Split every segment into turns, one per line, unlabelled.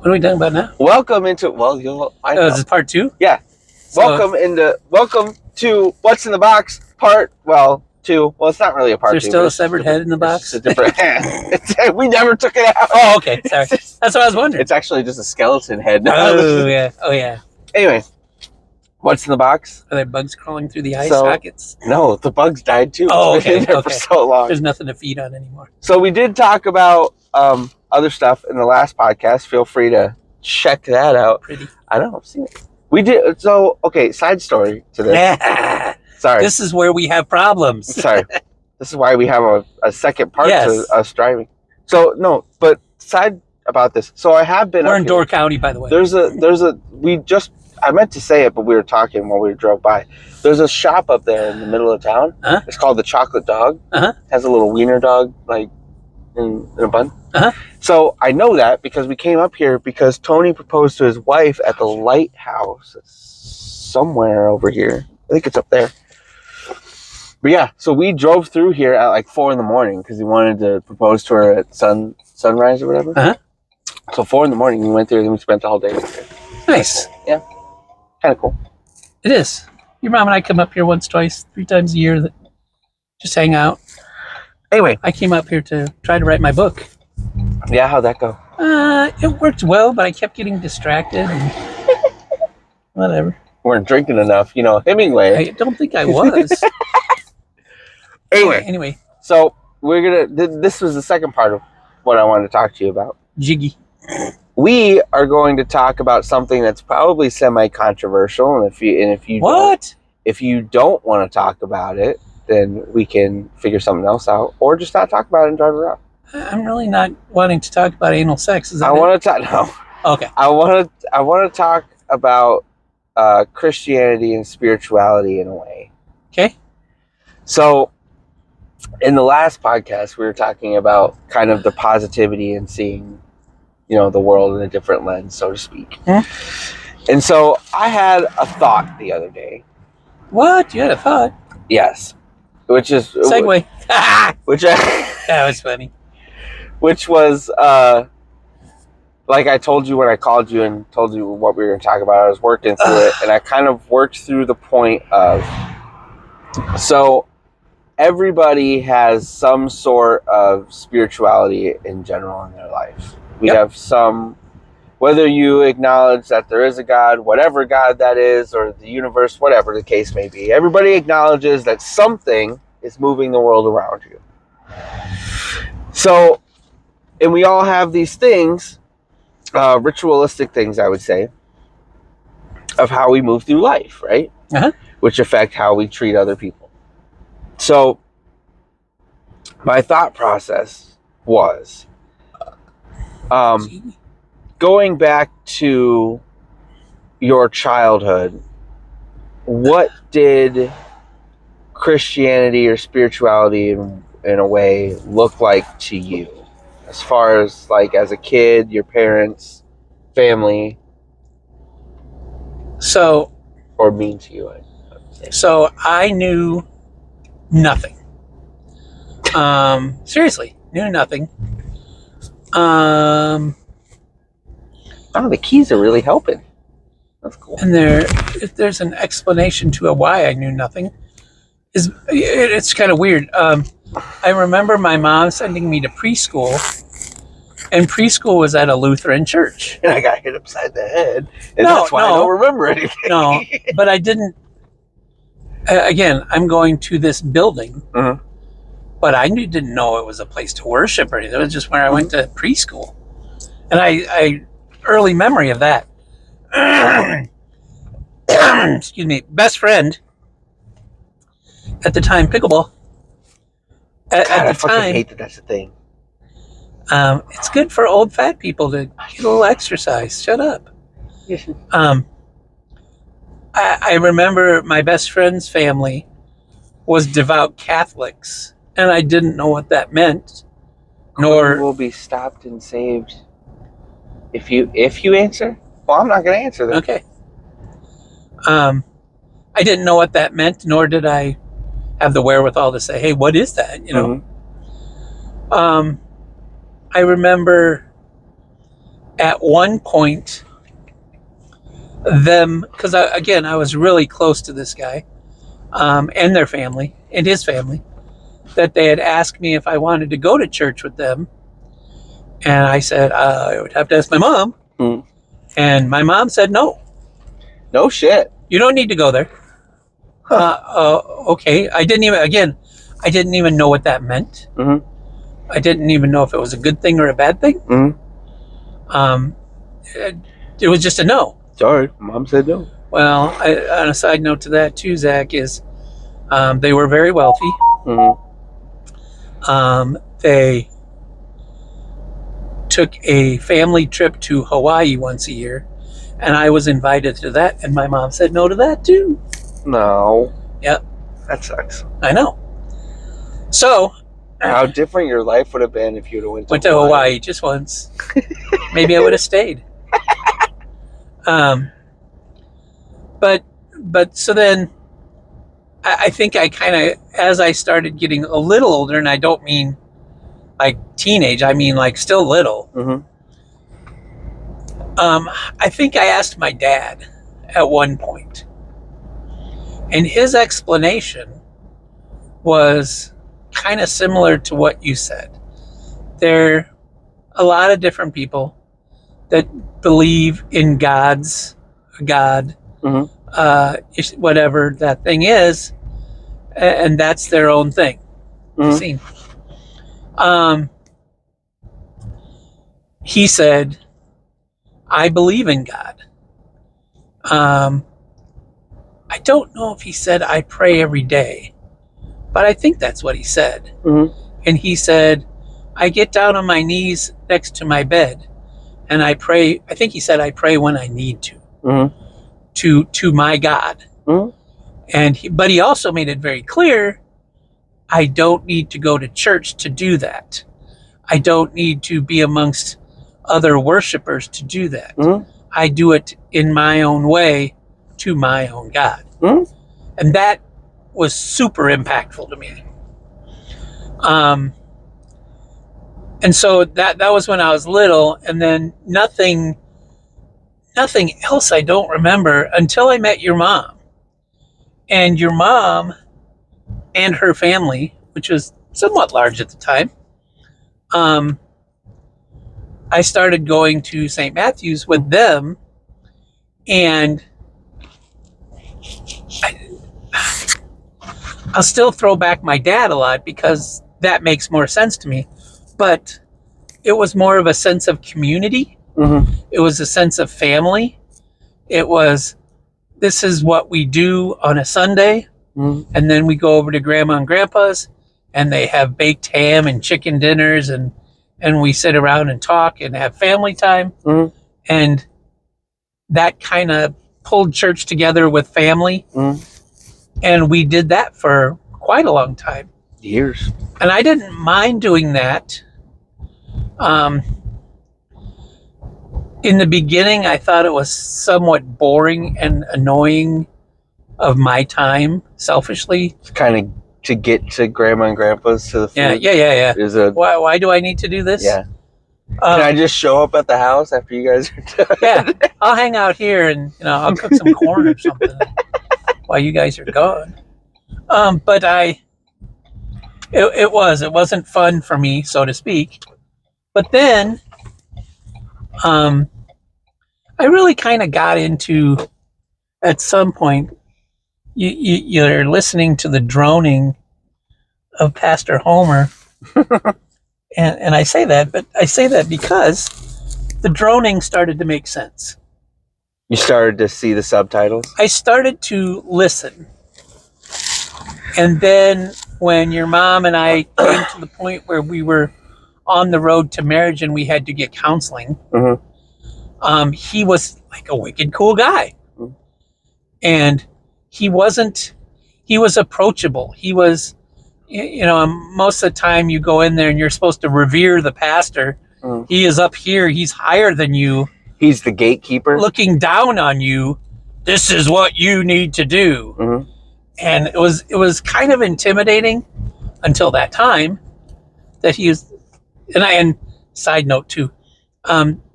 What are we talking about now?
Welcome into you'll find
Oh,
out.
is this part 2?
Yeah.
So,
Welcome to What's in the Box Part 2. Well, it's not really a part 2.
Is there still a severed head in the box?
It's a different. We never took it out.
Oh, okay. Sorry. That's what I was wondering.
It's actually just a skeleton head.
Oh yeah.
Anyway, what's in the box?
Are there bugs crawling through the eye
So-
sockets?
No, the bugs died too.
Oh,
It's been
okay,
in there
okay.
for so long.
There's nothing to feed on anymore.
So we did talk about other stuff in the last podcast. Feel free to check that out.
Pretty.
I know, I've seen it. We did. So, okay, side story to this. Sorry.
This is where we have problems.
Sorry. This is why we have a second part
Yes.
to us driving. So, no, but side about this. So I have been
We're
up
in
here.
Door County, by the way.
I meant to say it, but we were talking while we drove by. There's a shop up there in the middle of town.
Uh-huh.
It's called the Chocolate Dog.
Uh-huh.
Has a little wiener dog, like, in a bun.
Uh-huh.
So I know that because we came up here because Tony proposed to his wife at the lighthouse. It's somewhere over here. I think it's up there. But yeah, so we drove through here at like 4 a.m. because he wanted to propose to her at sunrise or whatever.
Uh-huh.
So 4 a.m. we went there and we spent the whole day here.
Nice.
Kind of cool.
It is. Your mom and I come up here once, twice, 3 times a year. Just hang out.
Anyway,
I came up here to try to write my book.
yeah, how'd that go?
It worked well, but I kept getting distracted. And whatever.
Weren't drinking enough, Hemingway.
I don't think I was. Anyway,
So we're gonna. This was the second part of what I wanted to talk to you about.
Jiggy.
We are going to talk about something that's probably semi-controversial, and if you don't want to talk about it, then we can figure something else out, or just not talk about it and drive around.
I'm really not wanting to talk about anal sex. Is that
I want to talk. No,
Okay.
I want to talk about Christianity and spirituality in a way.
Okay.
So, in the last podcast, we were talking about kind of the positivity and seeing, the world in a different lens, so to speak. And so I had a thought the other day.
What? You had a thought?
Yes. Which is...
Segue.
Which
That was funny.
which was, like I told you when I called you and told you what we were going to talk about, I was working through it, and I kind of worked through the point of... So, everybody has some sort of spirituality in general in their life. We have some, whether you acknowledge that there is a God, whatever God that is, or the universe, whatever the case may be, everybody acknowledges that something is moving the world around you. So, and we all have these things, ritualistic things, I would say, of how we move through life, right?
Uh-huh.
Which affect how we treat other people. So, my thought process was, going back to your childhood, what did Christianity or spirituality in a way look like to you? As far as like as a kid, your parents, family, or mean to you, I would say.
So I knew nothing. Seriously, knew nothing.
Oh, the keys are really helping. That's cool.
And if there's an explanation to why I knew nothing, it's kind of weird. I remember my mom sending me to preschool, and preschool was at a Lutheran church.
And I got hit upside the head, and
No,
that's why I
no.
don't remember anything.
No, but I didn't. Again, I'm going to this building, but I didn't know it was a place to worship or anything. It was just where I went to preschool, and I early memory of that. Excuse me, best friend at the time, pickleball. At
God, I
the
fucking
time,
hate that that's a thing.
it's good for old fat people to get a little exercise. Shut up. I remember my best friend's family was devout Catholics, and I didn't know what that meant.
You will be stopped and saved if you answer. Well, I'm not going to answer that.
Okay. I didn't know what that meant, nor did I have the wherewithal to say, "Hey, what is that?" You know. I remember at one point, because I was really close to this guy and their family and his family, that they had asked me if I wanted to go to church with them. And I said, I would have to ask my mom.
Mm.
And my mom said, no,
No shit.
you don't need to go there. Okay. I didn't even know what that meant.
Mm-hmm.
I didn't even know if it was a good thing or a bad thing.
Mm-hmm.
It was just a no.
Sorry, Mom said no.
Well, on a side note to that too, Zach, is they were very wealthy.
Mm-hmm.
They took a family trip to Hawaii once a year, and I was invited to that, and my mom said no to that too.
No.
Yep.
That sucks.
I know. So,
How different your life would have been if you would have
went to Hawaii just once. Maybe I would have stayed. But so then I think I kind of, as I started getting a little older, and I don't mean like teenage, I mean like still little.
Mm-hmm.
I think I asked my dad at one point, and his explanation was kind of similar to what you said. There are a lot of different people that believe in God,
Mm-hmm.
Whatever that thing is, and that's their own thing.
Mm-hmm.
See? He said, I believe in God. I don't know if he said I pray every day, but I think that's what he said.
Mm-hmm.
And he said, I get down on my knees next to my bed and I pray. I think he said I pray when I need to,
Mm-hmm.
to my God.
Mm-hmm.
But he also made it very clear, I don't need to go to church to do that. I don't need to be amongst other worshipers to do that.
Mm-hmm.
I do it in my own way to my own God.
Mm-hmm.
And that was super impactful to me. And so that was when I was little, and then nothing else I don't remember until I met your mom. And your mom and her family, which was somewhat large at the time, I started going to St. Matthew's with them, and I'll still throw back my dad a lot because that makes more sense to me. But it was more of a sense of community.
Mm-hmm.
It was a sense of family. It was, this is what we do on a Sunday.
Mm-hmm.
And then we go over to Grandma and Grandpa's, and they have baked ham and chicken dinners, and we sit around and talk and have family time.
Mm-hmm.
And that kind of pulled church together with family.
Mm-hmm.
And we did that for quite a long time.
Years.
And I didn't mind doing that. In the beginning, I thought it was somewhat boring and annoying of my time, selfishly.
It's kind of to get to Grandma and Grandpa's to the food.
Yeah.
Is a
Why do I need to do this?
yeah. Can I just show up at the house after you guys are done?
Yeah, I'll hang out here and I'll cook some corn or something while you guys are gone. But it wasn't fun for me, so to speak. But then I really kind of got into, at some point, you're listening to the droning of Pastor Homer. And I say that, but I say that because the droning started to make sense.
You started to see the subtitles?
I started to listen. And then when your mom and I came to the point where we were on the road to marriage and we had to get counseling,
Mm-hmm.
He was like a wicked cool guy.
Mm-hmm.
And he was approachable. He was, most of the time you go in there and you're supposed to revere the pastor.
Mm-hmm.
He is up here. He's higher than you.
He's the gatekeeper.
Looking down on you. This is what you need to do.
Mm-hmm.
And it was kind of intimidating until that time that he was, and side note too,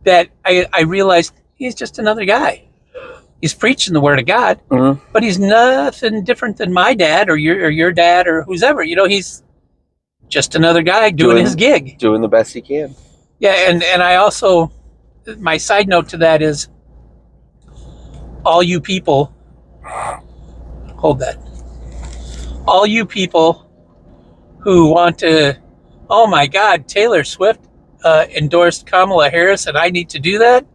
that I realized he's just another guy. He's preaching the word of God, but he's nothing different than my dad or your dad or who's ever. He's just another guy doing his gig.
Doing the best he can.
Yeah, and I also, my side note to that is, all you people, hold that. All you people who want to, oh my God, Taylor Swift endorsed Kamala Harris and I need to do that.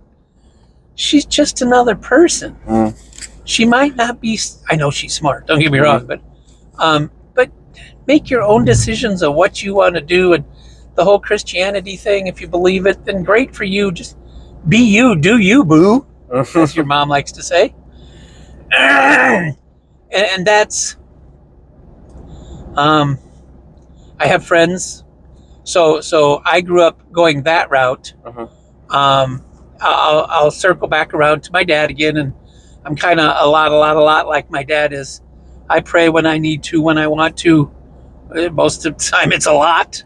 She's just another person. She might not be, I know she's smart, don't get me wrong, but make your own decisions of what you want to do. And the whole Christianity thing, if you believe it, then great for you. Just be you, do you, boo, as your mom likes to say. And that's, I have friends. So I grew up going that route. I'll circle back around to my dad again, and I'm kind of a lot like my dad is. I pray when I need to, when I want to. Most of the time, it's a lot.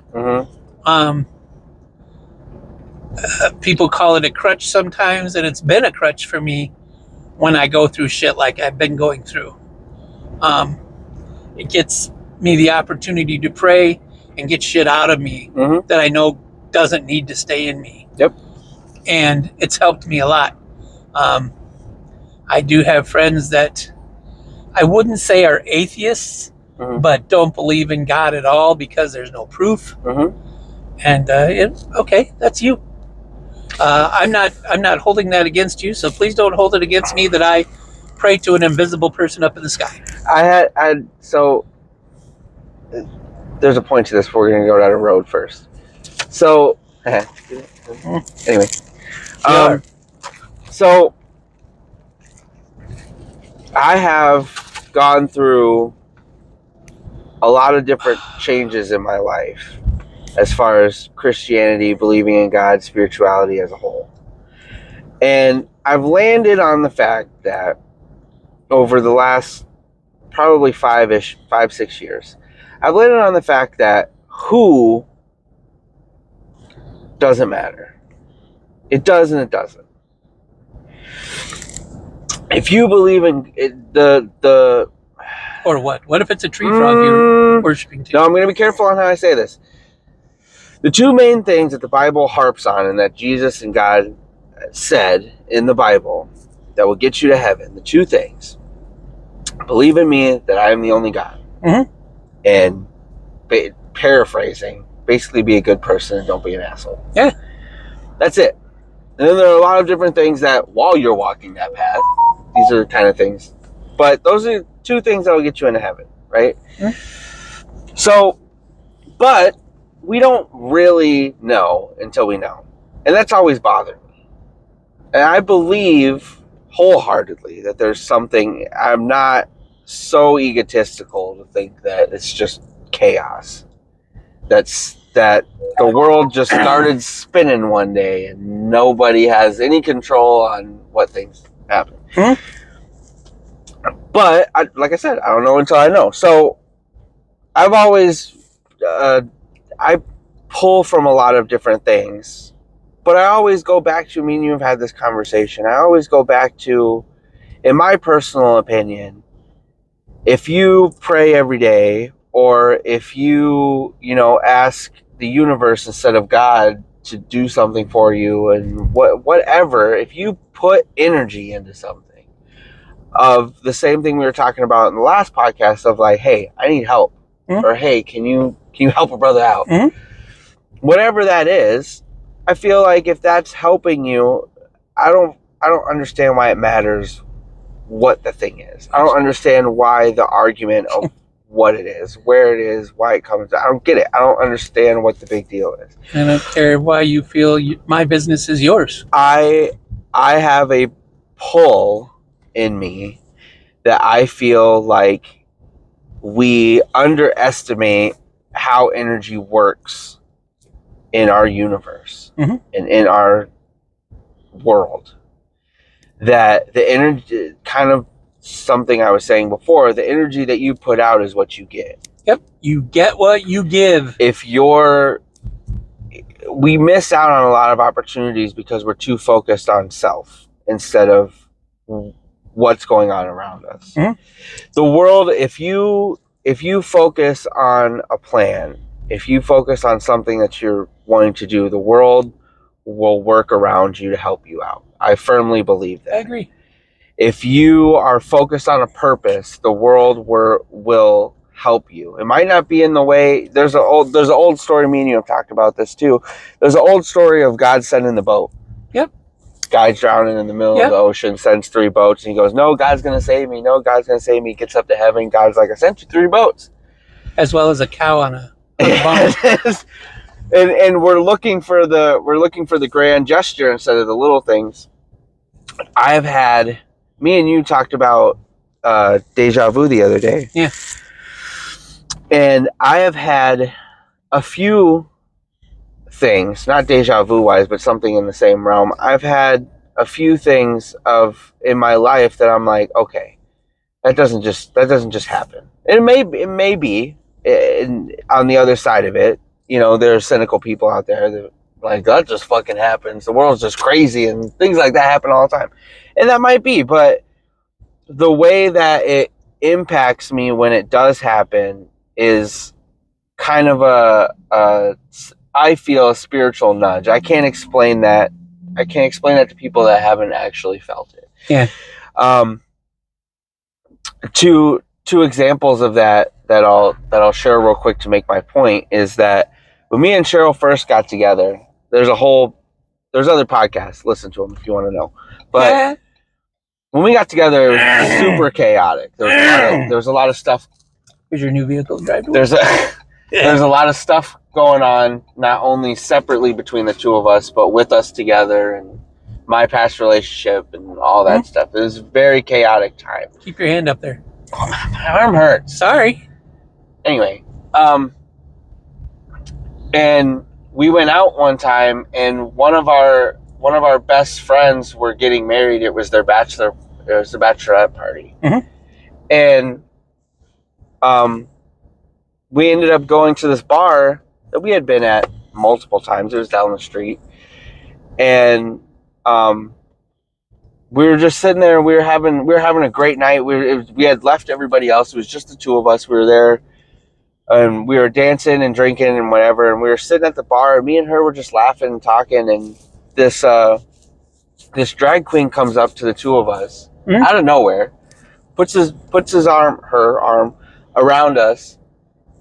People call it a crutch sometimes, and it's been a crutch for me when I go through shit like I've been going through. It gets me the opportunity to pray and get shit out of me that I know doesn't need to stay in me.
Yep.
And it's helped me a lot. I do have friends that I wouldn't say are atheists, but don't believe in God at all because there's no proof. And okay, that's you. I'm not holding that against you, so please don't hold it against me that I pray to an invisible person up in the sky.
So there's a point to this, but we're going to go down a road first. So, anyway. So, I have gone through a lot of different changes in my life as far as Christianity, believing in God, spirituality as a whole. And I've landed on the fact that over the last probably 5-6 years, I've landed on the fact that who doesn't matter. It does and it doesn't. If you believe in it,
or what? What if it's a tree frog you're worshiping to?
No, I'm going to be careful on how I say this. The two main things that the Bible harps on and that Jesus and God said in the Bible that will get you to heaven, the two things: believe in me that I am the only God, and paraphrasing, basically be a good person and don't be an asshole.
Yeah.
That's it. And then there are a lot of different things that while you're walking that path, these are the kind of things. But those are two things that will get you into heaven, right? So, but we don't really know until we know. And that's always bothered me. And I believe wholeheartedly that there's something. I'm not so egotistical to think that it's just chaos. That the world just started spinning one day and nobody has any control on what things happen. But, like I said, I don't know until I know. So, I've always, I pull from a lot of different things. But I always go back to, me and you have had this conversation, I always go back to, in my personal opinion, if you pray every day, or if you ask the universe instead of God to do something for you, and whatever, if you put energy into something, of the same thing we were talking about in the last podcast of like, hey, I need help, or hey, can you help a brother out? Whatever that is, I feel like if that's helping you, I don't understand why it matters what the thing is. I don't understand why the argument of what it is, where it is, why it comes. I don't get it. I don't understand what the big deal is.
I don't care why you feel my business is yours.
I have a pull in me that I feel like we underestimate how energy works in our universe and in our world. That the energy, kind of something I was saying before, the energy that you put out is what you get.
Yep, you get what you give.
If you're we miss out on a lot of opportunities because we're too focused on self instead of what's going on around us.
Mhm.
The world, if you focus on a plan, if you focus on something that you're wanting to do, the world will work around you to help you out. I firmly believe that.
I agree.
If you are focused on a purpose, the world will help you. It might not be in the way. There's an old story. Me and you have talked about this too. There's an old story of God sending the boat.
Yep.
Guy's drowning in the middle of the ocean, sends 3 boats, and he goes, "No, God's gonna save me. No, God's gonna save me." He gets up to heaven. God's like, "I sent you 3 boats."
As well as a cow on a bump.
and we're looking for the grand gesture instead of the little things. Me and you talked about deja vu the other day.
Yeah.
And I have had a few things, not deja vu wise, but something in the same realm. I've had a few things in my life that I'm like, okay, that doesn't just happen. It may be on the other side of it. You know, there are cynical people out there that like, that just fucking happens. The world's just crazy and things like that happen all the time. And that might be, but the way that it impacts me when it does happen is kind of I feel a spiritual nudge. I can't explain that. I can't explain that to people that haven't actually felt it.
Yeah.
Two examples of that I'll share real quick to make my point is that when me and Cheryl first got together, there's other podcasts. Listen to them if you want to know. But when we got together, it was super chaotic. There was a lot of stuff.
Here's your new vehicle to drive to work.
There's a lot of stuff going on, not only separately between the two of us, but with us together and my past relationship and all that stuff. It was a very chaotic time.
Keep your hand up there.
My arm hurts.
Sorry.
Anyway, and we went out one time, and one of our best friends were getting married. It was their bachelorette party, and we ended up going to this bar that we had been at multiple times. It was down the street, and we were just sitting there. And we were having a great night. We had left everybody else. It was just the two of us. We were there. And we were dancing and drinking and whatever, and we were sitting at the bar, and me and her were just laughing and talking, and this drag queen comes up to the two of us out of nowhere, puts her arm around us,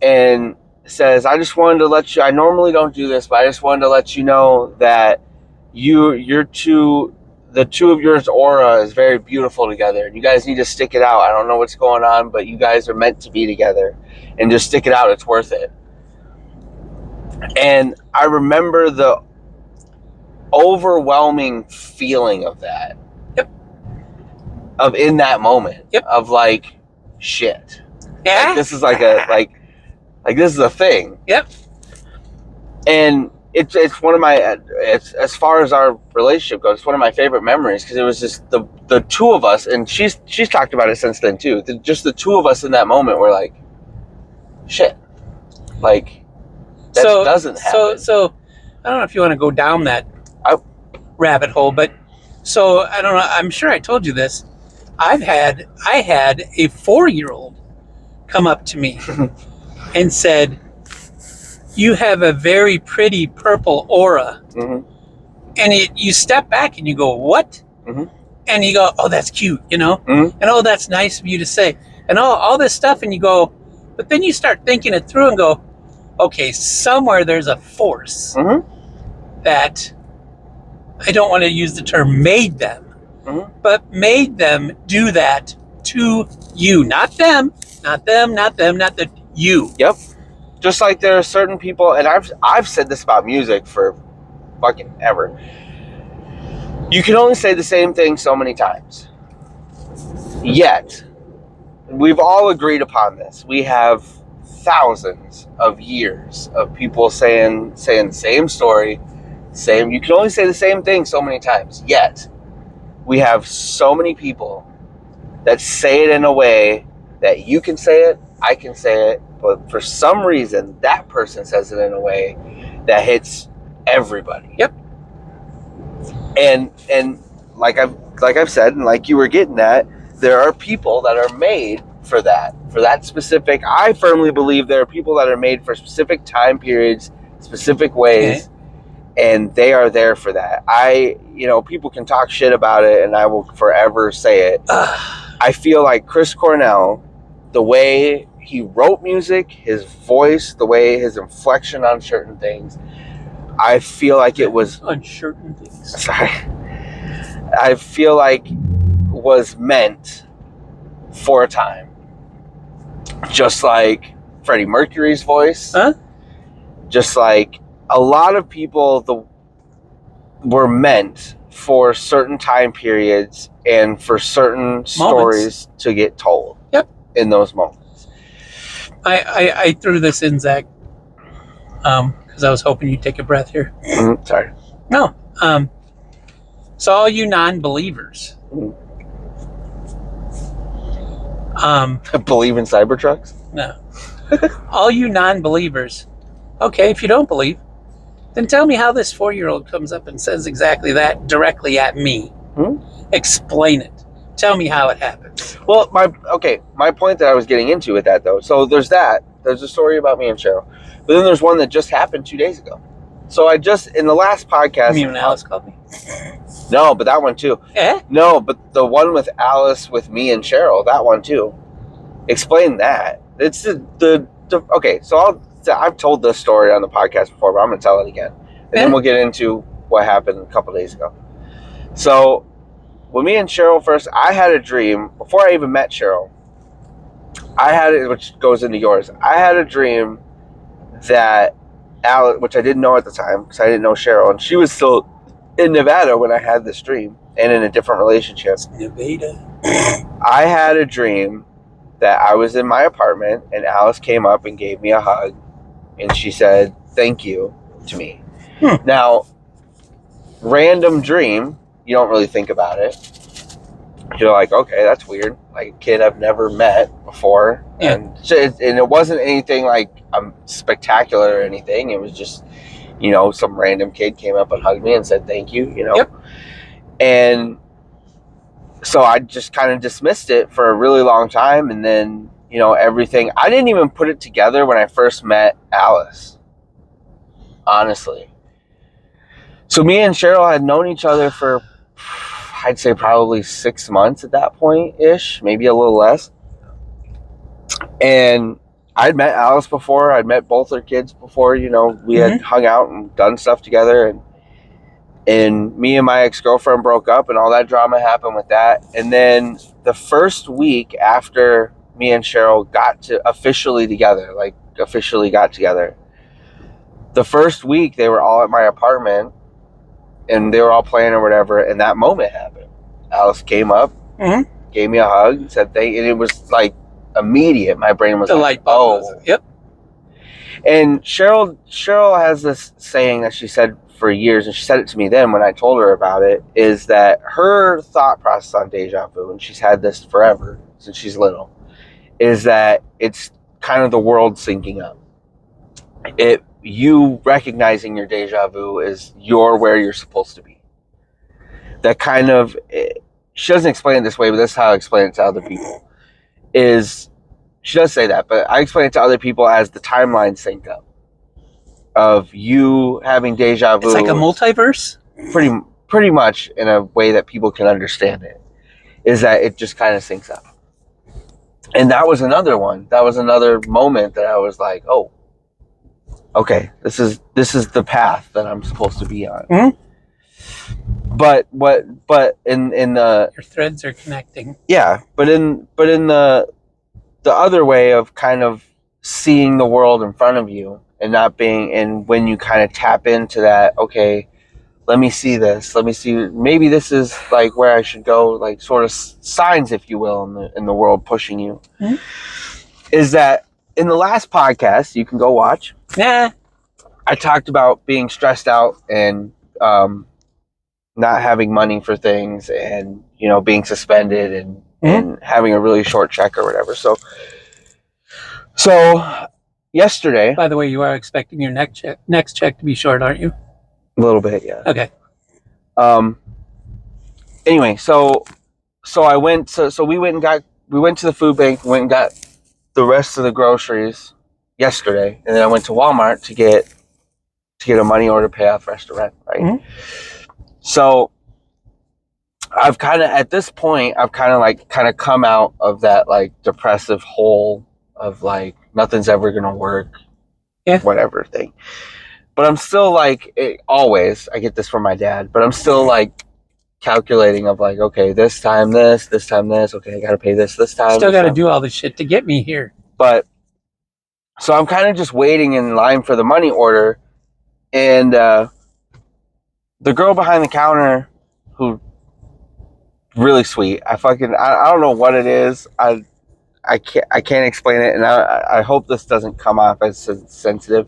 and says, "I just wanted to let you. I normally don't do this, but I just wanted to let you know that the two of yours aura is very beautiful together, and you guys need to stick it out. I don't know what's going on, but you guys are meant to be together. And just stick it out. It's worth it." And I remember the overwhelming feeling of that.
Yep.
Of in that moment.
Yep.
Of like, shit.
Yeah.
Like, this is like this is a thing.
Yep.
And it's one of my, as far as our relationship goes, it's one of my favorite memories because it was just the two of us, and she's talked about it since then too. Just the two of us in that moment were like, shit, like that doesn't happen.
So I don't know if you want to go down that rabbit hole, but so I don't know. I'm sure I told you this. I had a 4-year-old come up to me and said, "You have a very pretty purple aura." And you step back and you go, "What?" And you go, "Oh, that's cute, you know, and oh, that's nice of you to say, and all this stuff," and you go. But then you start thinking it through and go, okay, somewhere there's a force that, I don't want to use the term made them, but made them do that to you. Not them, not the you.
Yep. Just like there are certain people, and I've said this about music for fucking ever. You can only say the same thing so many times. Yet, we've all agreed upon this. We have thousands of years of people saying the same story, you can only say the same thing so many times. Yet, we have so many people that say it in a way that you can say it, I can say it, but for some reason, that person says it in a way that hits everybody.
Yep.
And like I've said, and like you were getting at, there are people that are made for that specific. I firmly believe there are people that are made for specific time periods, specific ways, and they are there for that. People can talk shit about it, and I will forever say it. I feel like Chris Cornell, the way he wrote music, his voice, the way his inflection on certain things, I feel like it was
on certain things.
Sorry. I feel like was meant for a time. Just like Freddie Mercury's voice.
Huh?
Just like a lot of people were meant for certain time periods and for certain stories to get told.
Yep.
In those moments.
I threw this in, Zach, because I was hoping you'd take a breath here.
Sorry.
No. So all you non-believers,
believe in Cybertrucks?
no. All you non-believers, okay, if you don't believe, then tell me how this 4-year-old comes up and says exactly that directly at me. Explain it. Tell me how it happens.
Well, my point that I was getting into with that, though. So there's that. There's a story about me and Cheryl. But then there's one that just happened 2 days ago. So in the last podcast...
You mean when Alice called me?
No, but that one too.
Eh?
No, but the one with Alice, with me and Cheryl, that one too. Explain that. It's okay, so I've told this story on the podcast before, but I'm going to tell it again. And then we'll get into what happened a couple days ago. So... when me and Cheryl first, I had a dream, before I even met Cheryl, which goes into yours, I had a dream that Alice, which I didn't know at the time, because I didn't know Cheryl, and she was still in Nevada when I had this dream, and in a different relationship.
Nevada.
I had a dream that I was in my apartment, and Alice came up and gave me a hug, and she said, "Thank you," to me. Now, random dream, you don't really think about it. You're like, okay, that's weird. Like a kid I've never met before.
Yeah.
And it wasn't anything like spectacular or anything. It was just, some random kid came up and hugged me and said thank you,
Yep.
And so I just kind of dismissed it for a really long time. And then, everything, I didn't even put it together when I first met Alice. Honestly. So me and Cheryl had known each other for, I'd say probably 6 months at that point-ish, maybe a little less. And I'd met Alice before. I'd met both her kids before. We had hung out and done stuff together. And me and my ex-girlfriend broke up, and all that drama happened with that. And then the first week after me and Cheryl officially got together, the first week they were all at my apartment, and they were all playing or whatever, and that moment happened. Alice came up, gave me a hug, said thank you, and it was like immediate. My brain was
the
like,
light bulb. Oh. Yep.
And Cheryl has this saying that she said for years, and she said it to me then when I told her about it, is that her thought process on deja vu, and she's had this forever since she's little, is that it's kind of the world syncing up. You recognizing your deja vu is you're where you're supposed to be. That kind of, she doesn't explain it this way, but that's how I explain it to other people. She does say that, but I explain it to other people as the timeline sync up of you having deja vu.
It's like a multiverse?
Pretty much in a way that people can understand it, is that it just kind of syncs up. And that was another one. That was another moment that I was like, oh, okay, this is the path that I'm supposed to be on. But in the, your
threads are connecting.
Yeah, but in the other way of kind of seeing the world in front of you and not being, and when you kind of tap into that, okay, let me see this. Let me see. Maybe this is like where I should go. Like sort of signs, if you will, in the world pushing you. Is that in the last podcast you can go watch?
Yeah.
I talked about being stressed out and not having money for things, and being suspended and having a really short check or whatever. So yesterday.
By the way, you are expecting your next check to be short, aren't you?
A little bit, yeah.
Okay.
Anyway, so I went. So we went to the food bank. Went and got the rest of the groceries yesterday, and then I went to Walmart to get a money order to pay off restaurant. Right.
Mm-hmm.
So I've kind of at this point I've kind of come out of that like depressive hole of like nothing's ever gonna work.
Yeah.
Whatever thing. But I'm still like always. I get this from my dad, but I'm still like calculating of like, okay, this time this. Okay, I gotta pay this time.
Still got to do all this shit to get me here.
But so I'm kind of just waiting in line for the money order, and the girl behind the counter, who really sweet. I don't know what it is. I can't explain it, and I hope this doesn't come off as sensitive,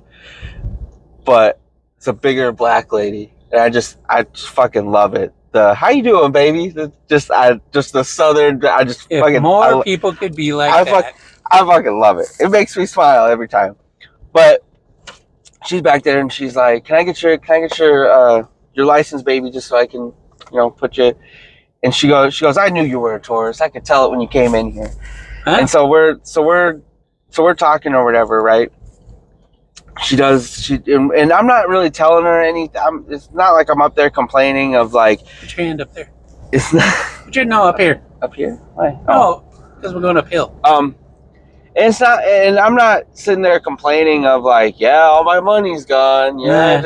but it's a bigger black lady, and I just fucking love it. The how you doing, baby? Just the southern. I just
If
fucking
more people could be like that.
I fucking love it. It makes me smile every time. But she's back there and she's like, "Can I get your license, baby, just so I can, put you?" And she goes, "I knew you were a tourist. I could tell it when you came in here."
Huh?
And so we're talking or whatever, right? And I'm not really telling her anything. It's not like I'm up there complaining of like.
Put your hand up there.
It's not
Up here.
up here. Why?
Oh, because we're going uphill.
And it's not, and I'm not sitting there complaining of like, yeah, all my money's gone. Yeah,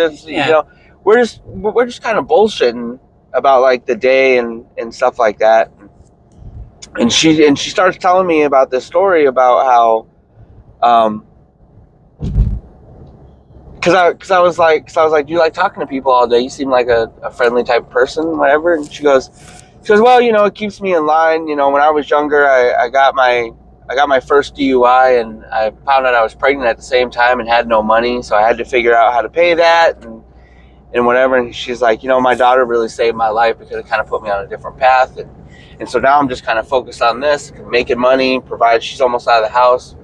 we're just kind of bullshitting about like the day and stuff like that. And she starts telling me about this story about how, because I was like, do you like talking to people all day? You seem like a friendly type of person, whatever. And she goes, well, it keeps me in line. When I was younger, I got my first DUI, and I found out I was pregnant at the same time and had no money, so I had to figure out how to pay that and whatever. And she's like, my daughter really saved my life because it kind of put me on a different path, and so now I'm just kind of focused on this, making money, provided she's almost out of the house,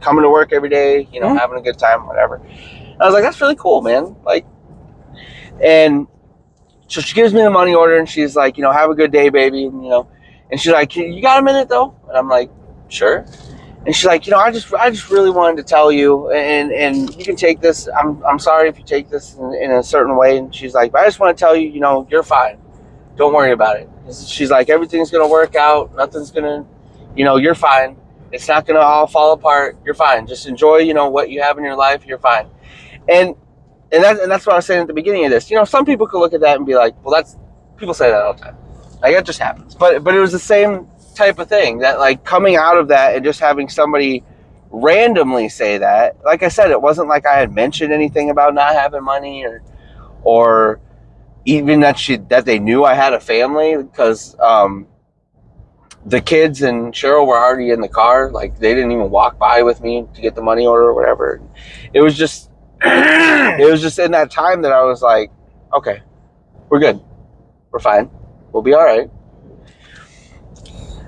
coming to work every day, having a good time, whatever. And I was like, that's really cool, man. Like, and so she gives me the money order, and she's like, have a good day, baby, and she's like, you got a minute though? And I'm like, sure. And she's like, I just really wanted to tell you, and you can take this. I'm sorry if you take this in a certain way. And she's like, but I just want to tell you, you're fine. Don't worry about it. She's like, everything's gonna work out. Nothing's gonna, you're fine. It's not gonna all fall apart. You're fine. Just enjoy, what you have in your life. You're fine. And that's what I was saying at the beginning of this. Some people could look at that and be like, well, people say that all the time. Like, it just happens. But it was the same type of thing, that like coming out of that and just having somebody randomly say that. Like I said, it wasn't like I had mentioned anything about not having money or even that they knew I had a family, because the kids and Cheryl were already in the car. Like, they didn't even walk by with me to get the money order or whatever. It was just in that time that I was like, okay, we're good, we're fine, we'll be all right.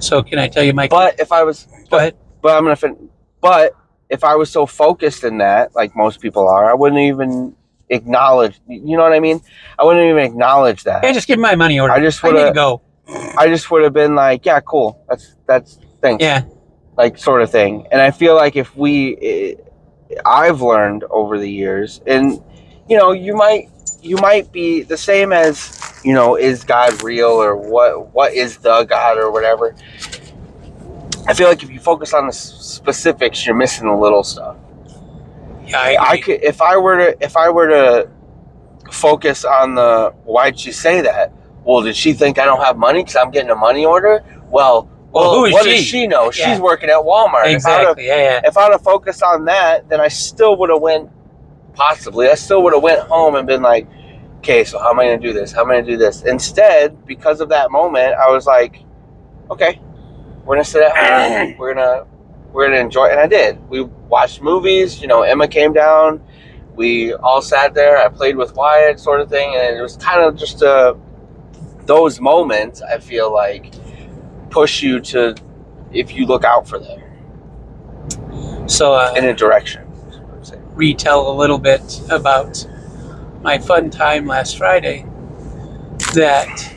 So can I tell you, Mike?
But if I was,
go ahead.
But I'm gonna finish. But if I was so focused in that, like most people are, I wouldn't even acknowledge. You know what I mean? I wouldn't even acknowledge that.
Hey, just give me my money order.
I just
need to go.
I just would have been like, yeah, cool. That's thanks.
Yeah.
Like, sort of thing. And I feel like I've learned over the years, and you might be the same as, is God real, or what is the God or whatever. I feel like if you focus on the specifics, you're missing the little stuff.
Yeah,
I could, if I were to focus on the, why'd she say that? Well, did she think I don't have money because I'm getting a money order? Well,
who is
what
she?
does she know?
Yeah.
She's working at Walmart.
Exactly.
If I would have focused on that, then I still would have went home and been like, okay, so how am I going to do this? How am I going to do this? Instead, because of that moment, I was like, okay, we're going to sit at home. We're going to enjoy it. And I did. We watched movies. Emma came down. We all sat there. I played with Wyatt, sort of thing. And it was kind of just those moments, I feel like, push you to, if you look out for them.
So
in a direction.
Retell a little bit about my fun time last Friday that,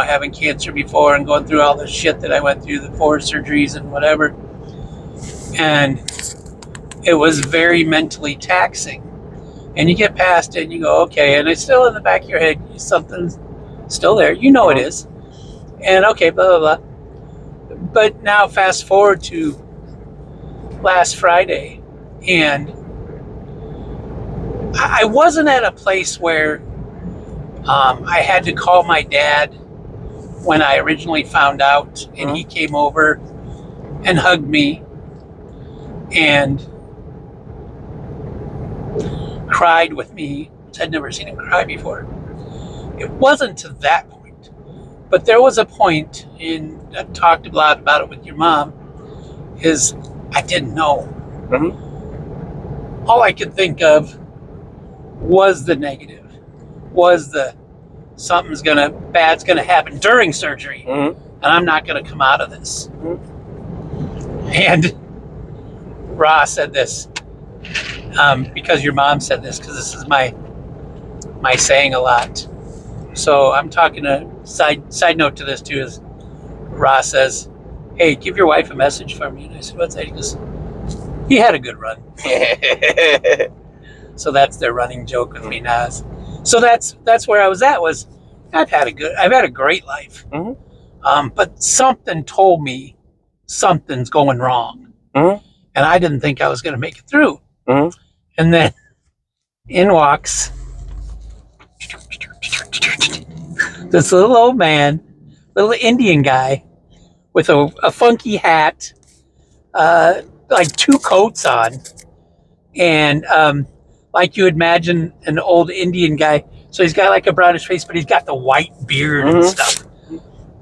having cancer before and going through all the shit that I went through, the 4 surgeries and whatever. And it was very mentally taxing. And you get past it and you go, okay, and it's still in the back of your head, something's still there. You know it is. And okay, blah, blah, blah. But now fast forward to last Friday, and I wasn't at a place where I had to call my dad when I originally found out, and he came over and hugged me and cried with me, which I'd never seen him cry before. It wasn't to that point, but there was a point, and I've talked a lot about it with your mom, is I didn't know. All I could think of was the negative, was the bad's gonna happen during surgery, and I'm not gonna come out of this. And Ra said this, because your mom said this, because this is my saying a lot. So I'm talking a side note to this too, is Ra says, hey, give your wife a message for me. And I said, what's that? He goes, he had a good run. So that's their running joke with me now. So that's where I was at, was I've had a great life. But something told me something's going wrong. And I didn't think I was going to make it through. And then in walks this little old man, little Indian guy with a funky hat, like 2 coats on, and like you imagine an old Indian guy. So he's got like a brownish face, but he's got the white beard and stuff.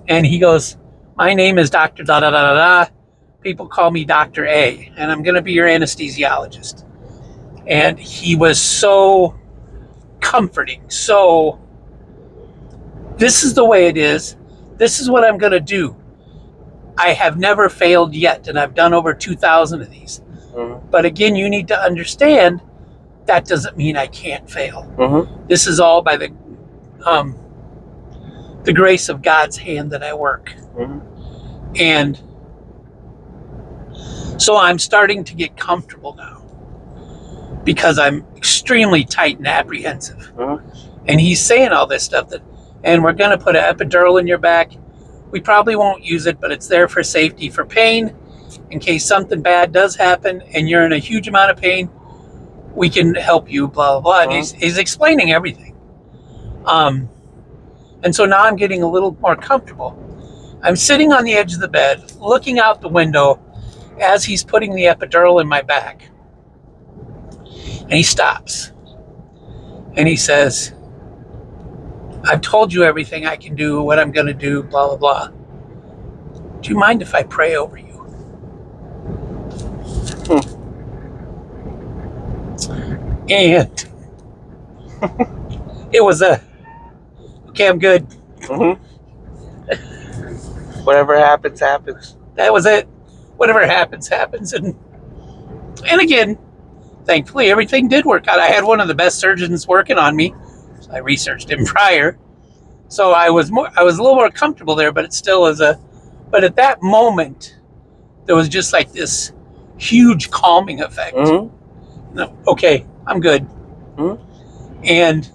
And he goes, my name is Dr. Da Da Da Da Da. People call me Dr. A, and I'm going to be your anesthesiologist. And he was so comforting. So this is the way it is. This is what I'm going to do. I have never failed yet, and I've done over 2,000 of these. But again, you need to understand that doesn't mean I can't fail. This is all by the grace of God's hand that I work. And so I'm starting to get comfortable now, because I'm extremely tight and apprehensive. And he's saying all this stuff and we're going to put an epidural in your back. We probably won't use it, but it's there for safety, for pain, in case something bad does happen and you're in a huge amount of pain. We can help you, blah, blah, blah. And he's explaining everything. And so now I'm getting a little more comfortable. I'm sitting on the edge of the bed, looking out the window as he's putting the epidural in my back. And he stops. And he says, I've told you everything I can do, what I'm going to do, blah, blah, blah. Do you mind if I pray over you? And it was okay, I'm good.
Whatever happens, happens.
That was it. Whatever happens, happens. And again, thankfully, everything did work out. I had one of the best surgeons working on me. I researched him prior, so I was a little more comfortable there. But it still is but at that moment, there was just like this huge calming effect. No, okay, I'm good. And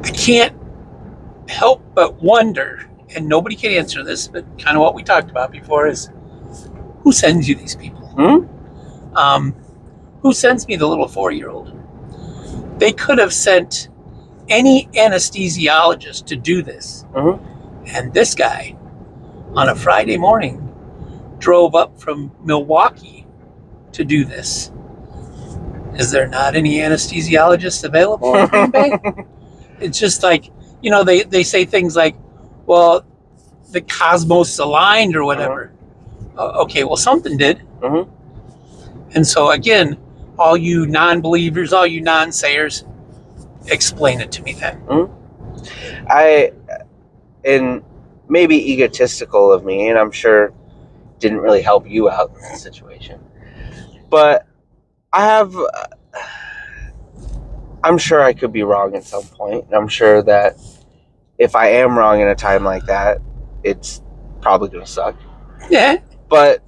I can't help but wonder, and nobody can answer this, but kind of what we talked about before is, who sends you these people? Who sends me the little 4-year-old? They could have sent any anesthesiologist to do this. And this guy, on a Friday morning, drove up from Milwaukee to do this. Is there not any anesthesiologists available in Green Bay? It's just like, they say things like, well, the cosmos aligned or whatever. Okay, well, something did. And so again, all you non-believers, all you non-sayers, explain it to me then.
And maybe egotistical of me, and I'm sure didn't really help you out in this situation, but I'm sure I could be wrong at some point. I'm sure that if I am wrong in a time like that, it's probably going to suck.
Yeah.
But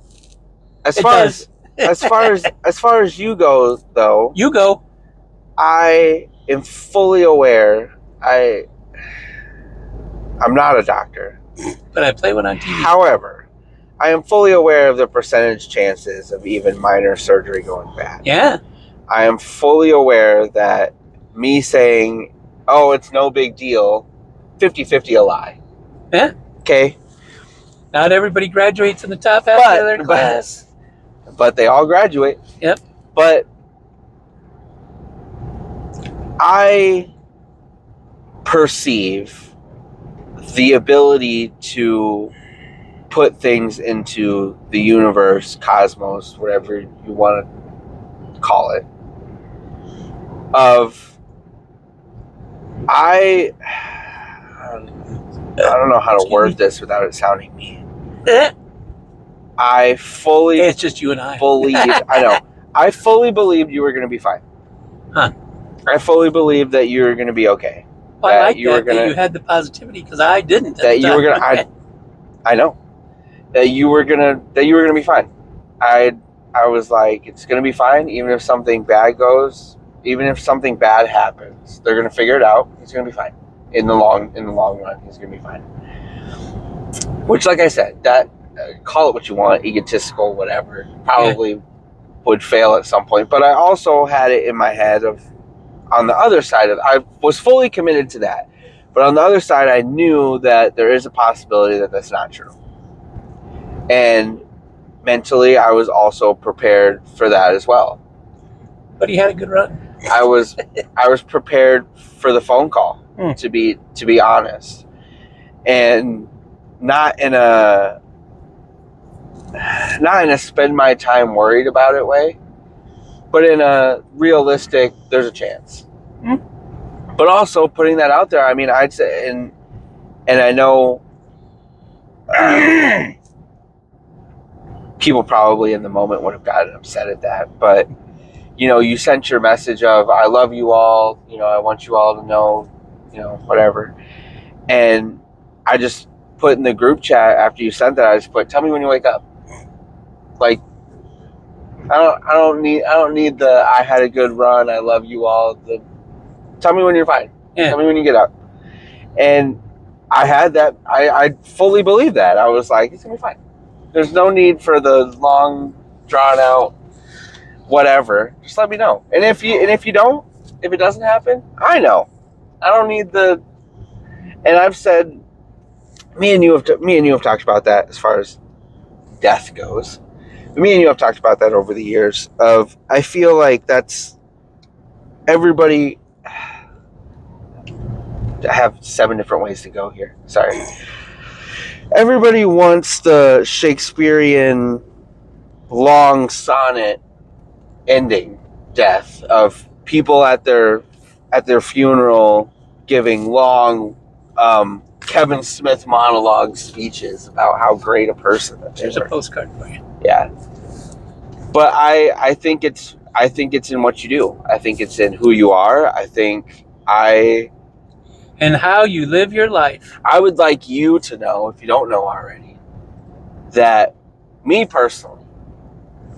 as
It
far
does.
as far as you go, though,
You go.
I am fully aware. I'm not a doctor.
But I play one on TV.
However, I am fully aware of the percentage chances of even minor surgery going bad.
Yeah.
I am fully aware that me saying, oh, it's no big deal, 50-50 a lie.
Yeah.
Okay?
Not everybody graduates in the top half of their class.
But they all graduate.
Yep.
But I perceive the ability to put things into the universe, cosmos, whatever you want to call it, of I don't know how to word this without it sounding mean. I fully
It's just you and I.
believed I know. I fully believed you were going to be fine.
Huh.
I fully believed that you were going to be okay.
Well, I like
you were
that you had the positivity because I didn't.
That you were going to I know. That you were going to be fine. I was like, it's going to be fine even if something bad goes, even if something bad happens. They're going to figure it out. He's going to be fine. In the long run, he's going to be fine. Which, like I said, that call it what you want, egotistical, whatever, probably would fail at some point. But I also had it in my head of, on the other side of, I was fully committed to that. But on the other side, I knew that there is a possibility that that's not true. And mentally, I was also prepared for that as well.
But he had a good run.
I was prepared for the phone call, to be honest, and not in a spend my time worried about it way, but in a realistic, there's a chance. But also putting that out there, I mean, I'd say, and I know people probably in the moment would have gotten upset at that, but you know, you sent your message of, I love you all, you know, I want you all to know, you know, whatever. And I just put in the group chat after you sent that, I just put, tell me when you wake up. Like, I don't need the, I had a good run, I love you all. Tell me when you're fine.
Yeah.
Tell me when you get up. And I had that, I fully believe that. I was like, it's going to be fine. There's no need for the long, drawn out, whatever. Just let me know. And if you don't, if it doesn't happen, I know. I don't need the. And I've said, me and you have talked about that as far as death goes. Me and you have talked about that over the years. Of, I feel like that's everybody. I have 7 different ways to go here. Sorry. Everybody wants the Shakespearean long sonnet ending death of people at their funeral giving long Kevin Smith monologue speeches about how great a person that they
There's
were.
a postcard for you.
Yeah. But I think it's in what you do. I think it's in who you are.
And how you live your life.
I would like you to know, if you don't know already, that me personally,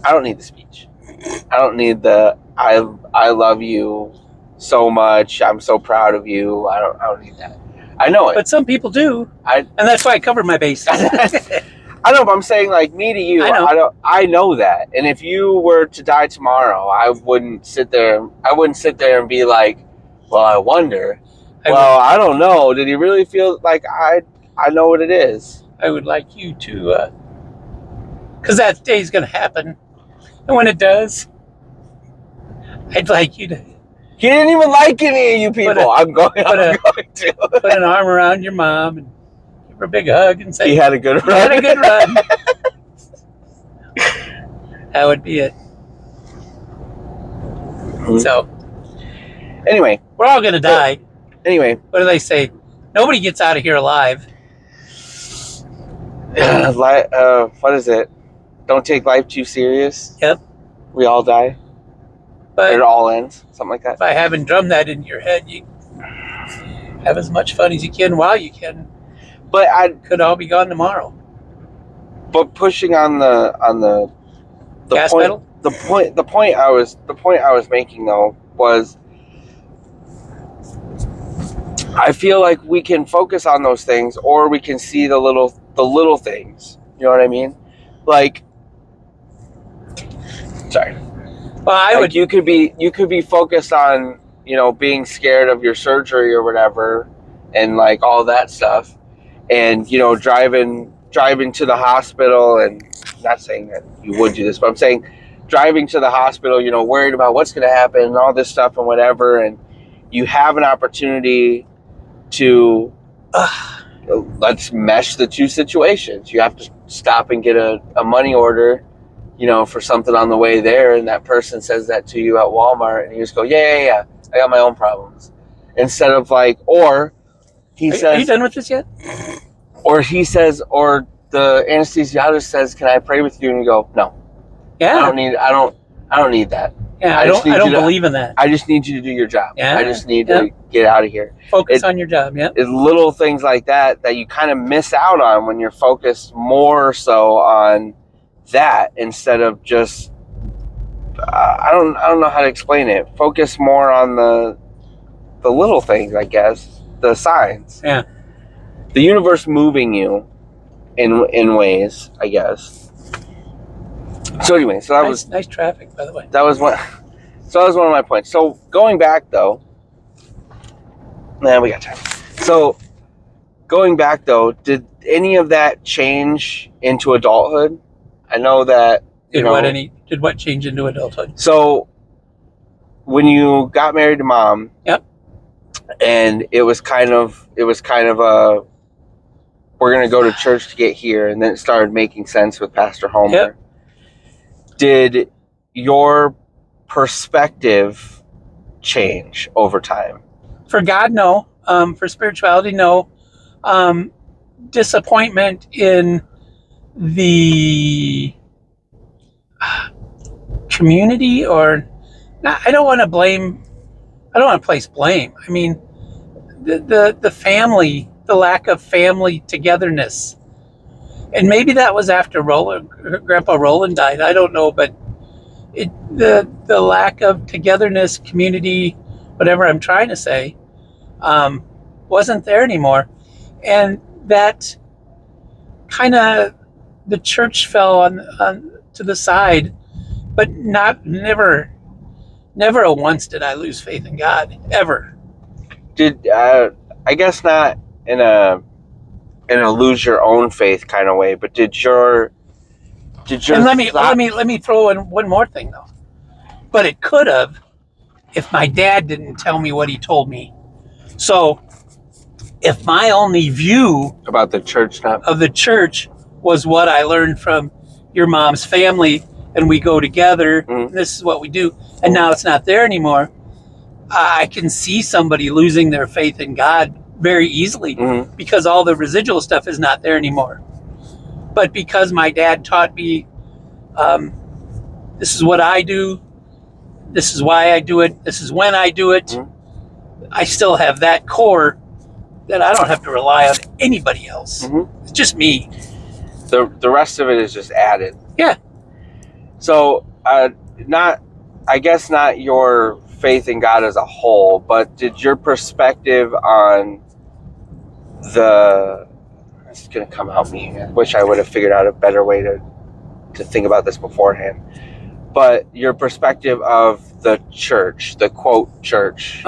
I don't need the speech. I don't need the I love you so much. I'm so proud of you. I don't need that. I know it.
But some people do. And that's why I cover my bases.
I know, but I'm saying, like, me to you, I know that. And if you were to die tomorrow, I wouldn't sit there and be like, well, I wonder. I don't know. Did he really feel like I know what it is?
I would like you to, because that day's going to happen. And when it does, I'd like you to.
He didn't even like any of you people. I'm going to.
Put an arm around your mom and give her a big hug and say,
he had a good run.
He had a good run. That would be it. So.
Anyway.
We're all going to die.
Anyway.
What do they say? Nobody gets out of here alive.
What is it? Don't take life too serious.
Yep.
We all die.
But
it all ends, something like that.
if I haven't drummed that into your head, you have as much fun as you can while you can.
But
Could all be gone tomorrow.
but pushing on the
Gas
point,
pedal?
the point I was making though was, I feel like we can focus on those things, or we can see the little things. You know what I mean? Like, sorry.
Well, I would.
You could be focused on, being scared of your surgery or whatever, and like all that stuff, and driving to the hospital, and not saying that you would do this, but I'm saying driving to the hospital, worried about what's going to happen and all this stuff and whatever, and you have an opportunity to let's mesh the two situations. You have to stop and get a money order, for something on the way there, and that person says that to you at Walmart, and you just go, yeah, I got my own problems. Instead of like, or he says,
are you done with this yet?
Or he says, or the anesthesiologist says, "Can I pray with you?" And you go, "No,
Yeah.
I don't need that.
Yeah, I don't believe in that.
I just need you to do your job.
Yeah.
I just need to get out of here."
Focus on your job. Yeah.
It's little things like that you kind of miss out on when you're focused more so on that, instead of just I don't know how to explain it. Focus more on the little things, I guess, the signs.
Yeah.
The universe moving you in ways, I guess. So anyway, so that was
nice traffic, by the way.
that was one. So that was one of my points. So going back though, we got time. So going back though, did any of that change into adulthood? I know that
Did what change into adulthood?
So when you got married to Mom,
yep,
and it was kind of a, we're gonna go to church to get here, and then it started making sense with Pastor Homer.
Yep.
Did your perspective change over time?
For God, no. For spirituality, no. Disappointment in the community, or I don't want to place blame. I mean, the family, the lack of family togetherness, and maybe that was after Grandpa Roland died. I don't know, but the lack of togetherness, community, whatever I'm trying to say, wasn't there anymore, and that kind of, the church fell on to the side, but never once did I lose faith in God, ever.
Did I guess not in a lose your own faith kind of way, but did your
and let me throw in one more thing though. But it could have, if my dad didn't tell me what he told me. So if my only view
about the church
of the church was what I learned from your mom's family, and we go together, and this is what we do, and now it's not there anymore, I can see somebody losing their faith in God very easily, because all the residual stuff is not there anymore. But because my dad taught me, this is what I do, this is why I do it, this is when I do it, I still have that core that I don't have to rely on anybody else. It's just me.
The rest of it is just added.
Yeah.
So, I guess not your faith in God as a whole, but did your perspective on it's going to come out me. I wish I would have figured out a better way to think about this beforehand. But your perspective of the church, the quote church,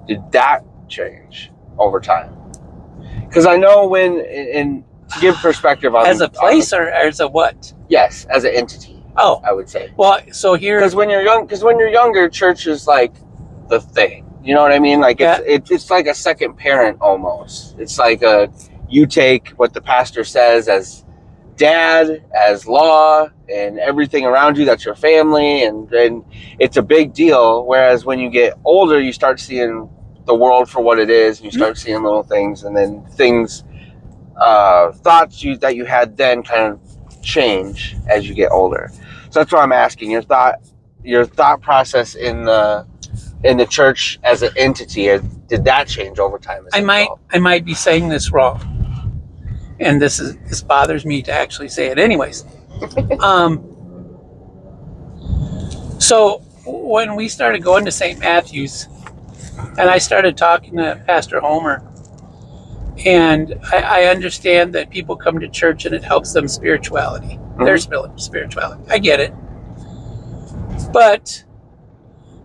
did that change over time? Because I know to give perspective on,
as a place or as a what?
Yes, as an entity.
Oh,
I would say.
Well, so here,
because when you're younger, church is like the thing. You know what I mean? Like it's like a second parent almost. It's like you take what the pastor says as dad, as law, and everything around you, that's your family, and it's a big deal. Whereas when you get older, you start seeing the world for what it is, and you start seeing little things, and then things, thoughts that you had then kind of change as you get older. So that's why I'm asking your thought. your thought process in the church as an entity, did that change over time?
I might be saying this wrong, and this bothers me to actually say it anyways. So when we started going to St. Matthew's, and I started talking to Pastor Homer, and I understand that people come to church and it helps them spirituality, their spirituality. I get it, but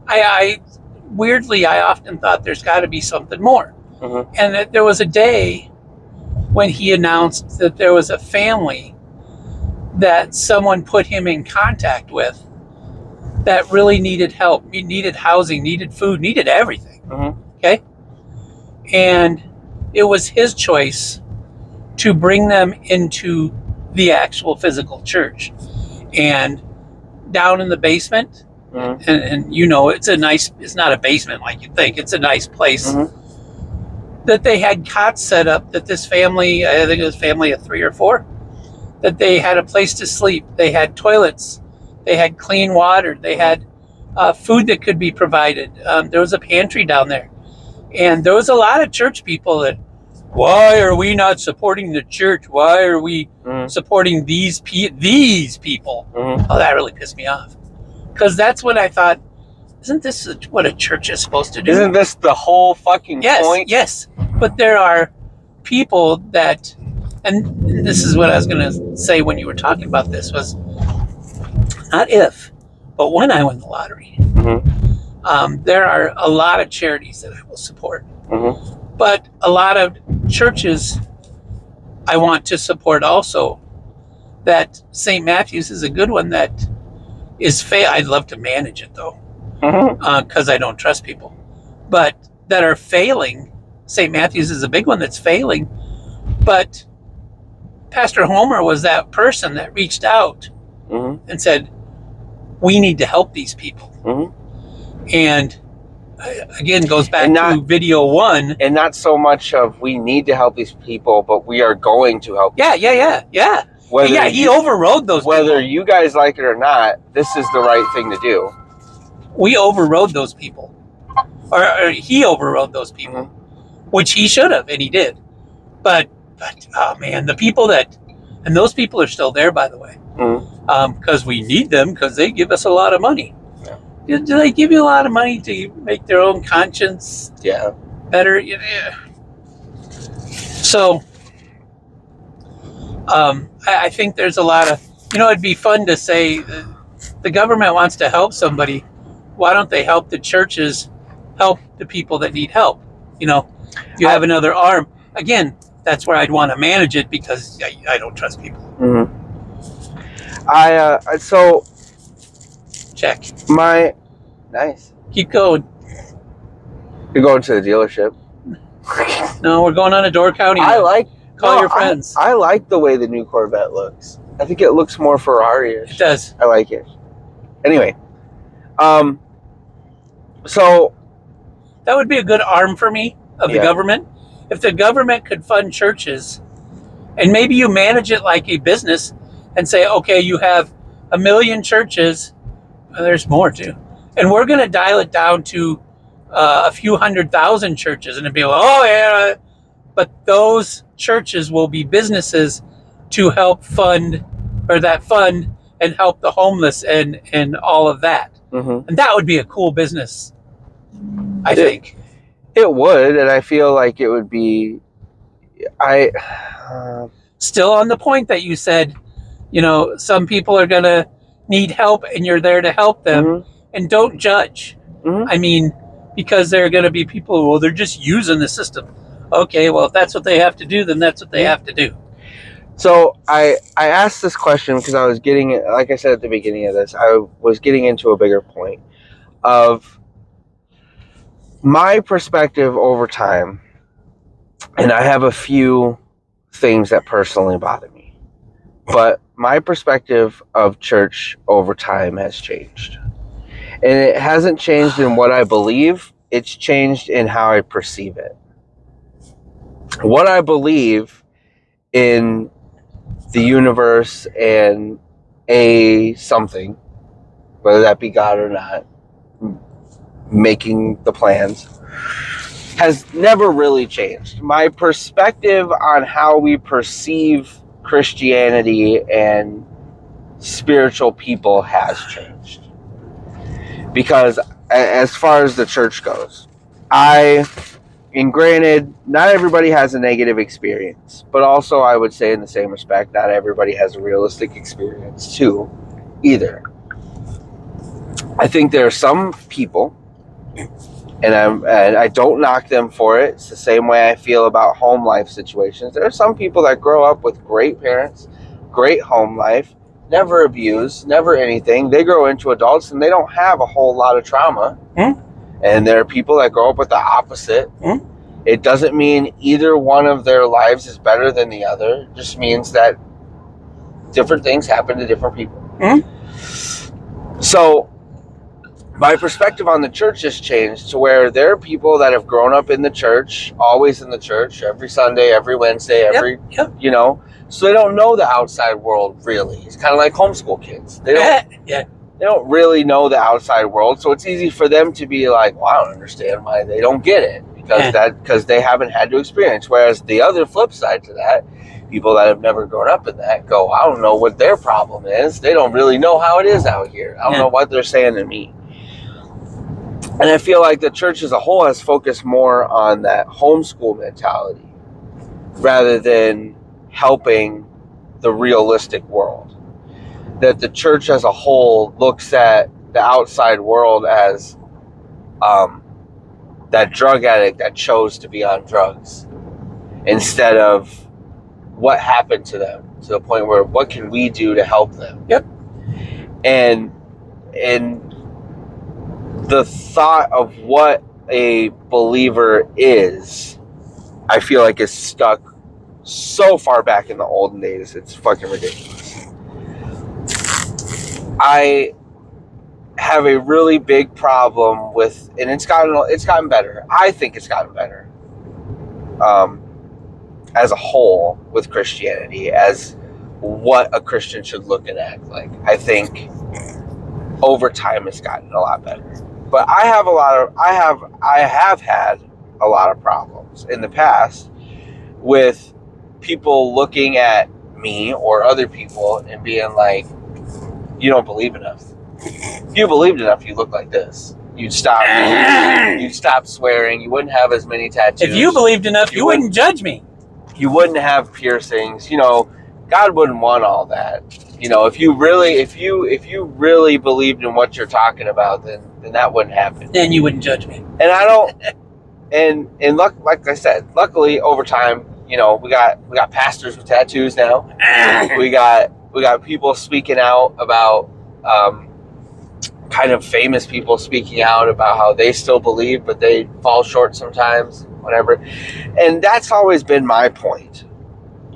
I weirdly often thought there's got to be something more. And that there was a day when he announced that there was a family that someone put him in contact with that really needed help, needed housing, needed food, needed everything. Okay? And it was his choice to bring them into the actual physical church. And down in the basement, and you know, it's not a basement like you think, it's a nice place, that they had cots set up, that this family, I think it was a family of 3 or 4, that they had a place to sleep, they had toilets, they had clean water, they had food that could be provided. There was a pantry down there. And there was a lot of church people that, why are we not supporting the church? Why are we supporting these people? Oh, that really pissed me off. Because that's when I thought, isn't this what a church is supposed to do?
Isn't this the whole fucking point?
Yes. But there are people that, and this is what I was going to say when you were talking about this, was not if, but when I win the lottery. There are a lot of charities that I will support. But a lot of churches I want to support also. That St. Matthew's is a good one that is I'd love to manage it though, because I don't trust people. But that are failing. St. Matthew's is a big one that's failing. But Pastor Homer was that person that reached out and said, we need to help these people. And again, goes back to video 1.
And not so much of we need to help these people, but we are going to help.
Yeah. He overrode those people.
Whether you guys like it or not, this is the right thing to do.
We overrode those people. Or he overrode those people. Which he should have, and he did. But oh man, the people that, and those people are still there, by the way. Because we need them, because they give us a lot of money. Do they give you a lot of money to make their own conscience better? Yeah. So, I think there's a lot of, it'd be fun to say the government wants to help somebody. Why don't they help the churches help the people that need help? You have another arm. Again, that's where I'd want to manage it, because I don't trust people.
So
check.
Nice.
Keep going.
You're going to the dealership.
No, we're going on a Door County. Call your friends.
I like the way the new Corvette looks. I think it looks more Ferrari-ish.
It does.
I like it. Anyway, so
that would be a good arm for me of the government. If the government could fund churches, and maybe you manage it like a business, and say, okay, you have 1 million churches. There's more too, and we're going to dial it down to a few 100,000 churches, and it'd be like, oh yeah, but those churches will be businesses to help fund and help the homeless and all of that. And that would be a cool business, I think.
It would, and I feel like it would be.
Still on the point that you said, some people are going to need help, and you're there to help them, and don't judge. I mean, because there are going to be people who, they're just using the system. Okay, well, if that's what they have to do, then that's what they have to do.
So I asked this question because I was getting, like I said at the beginning of this, I was getting into a bigger point of my perspective over time, and I have a few things that personally bother me, but my perspective of church over time has changed. And it hasn't changed in what I believe, it's changed in how I perceive it. What I believe in the universe and a something whether that be God or not, making the plans, has never really changed. My perspective on how we perceive Christianity and spiritual people has changed. Because as far as the church goes, and granted, not everybody has a negative experience, but also I would say in the same respect, not everybody has a realistic experience too, either. I think there are some people, and I don't knock them for it. It's the same way I feel about home life situations. There are some people that grow up with great parents, great home life, never abused, never anything. They grow into adults and they don't have a whole lot of trauma. And there are people that grow up with the opposite. It doesn't mean either one of their lives is better than the other. It just means that different things happen to different people. So my perspective on the church has changed to where there are people that have grown up in the church, always in the church, every Sunday, every Wednesday, you know, so they don't know the outside world really. It's kind of like homeschool kids. They don't really know the outside world, so it's easy for them to be like, well, I don't understand why they don't get it, because they haven't had to experience. Whereas the other flip side to that, people that have never grown up in that go, I don't know what their problem is. They don't really know how it is out here. I don't know what they're saying to me. And I feel like the church as a whole has focused more on that homeschool mentality rather than helping the realistic world. That the church as a whole looks at the outside world as that drug addict that chose to be on drugs instead of what happened to them, to the point where what can we do to help them. And the thought of what a believer is, I feel like is stuck so far back in the olden days, it's fucking ridiculous. I have a really big problem with, and it's gotten better. I think it's gotten better as a whole with Christianity, as what a Christian should look and act like. I think over time it's gotten a lot better. But I have had a lot of problems in the past with people looking at me or other people and being like, you don't believe enough. If you believed enough, you look like this. You'd stop swearing. You wouldn't have as many tattoos.
If you believed enough, you wouldn't judge me.
You wouldn't have piercings. You know, God wouldn't want all that. You know, if you really believed in what you're talking about, then that wouldn't happen.
Then you wouldn't judge me.
And I don't. And like I said, luckily over time, you know, we got pastors with tattoos now. we got people speaking out about kind of famous people speaking out about how they still believe, but they fall short sometimes, whatever. And that's always been my point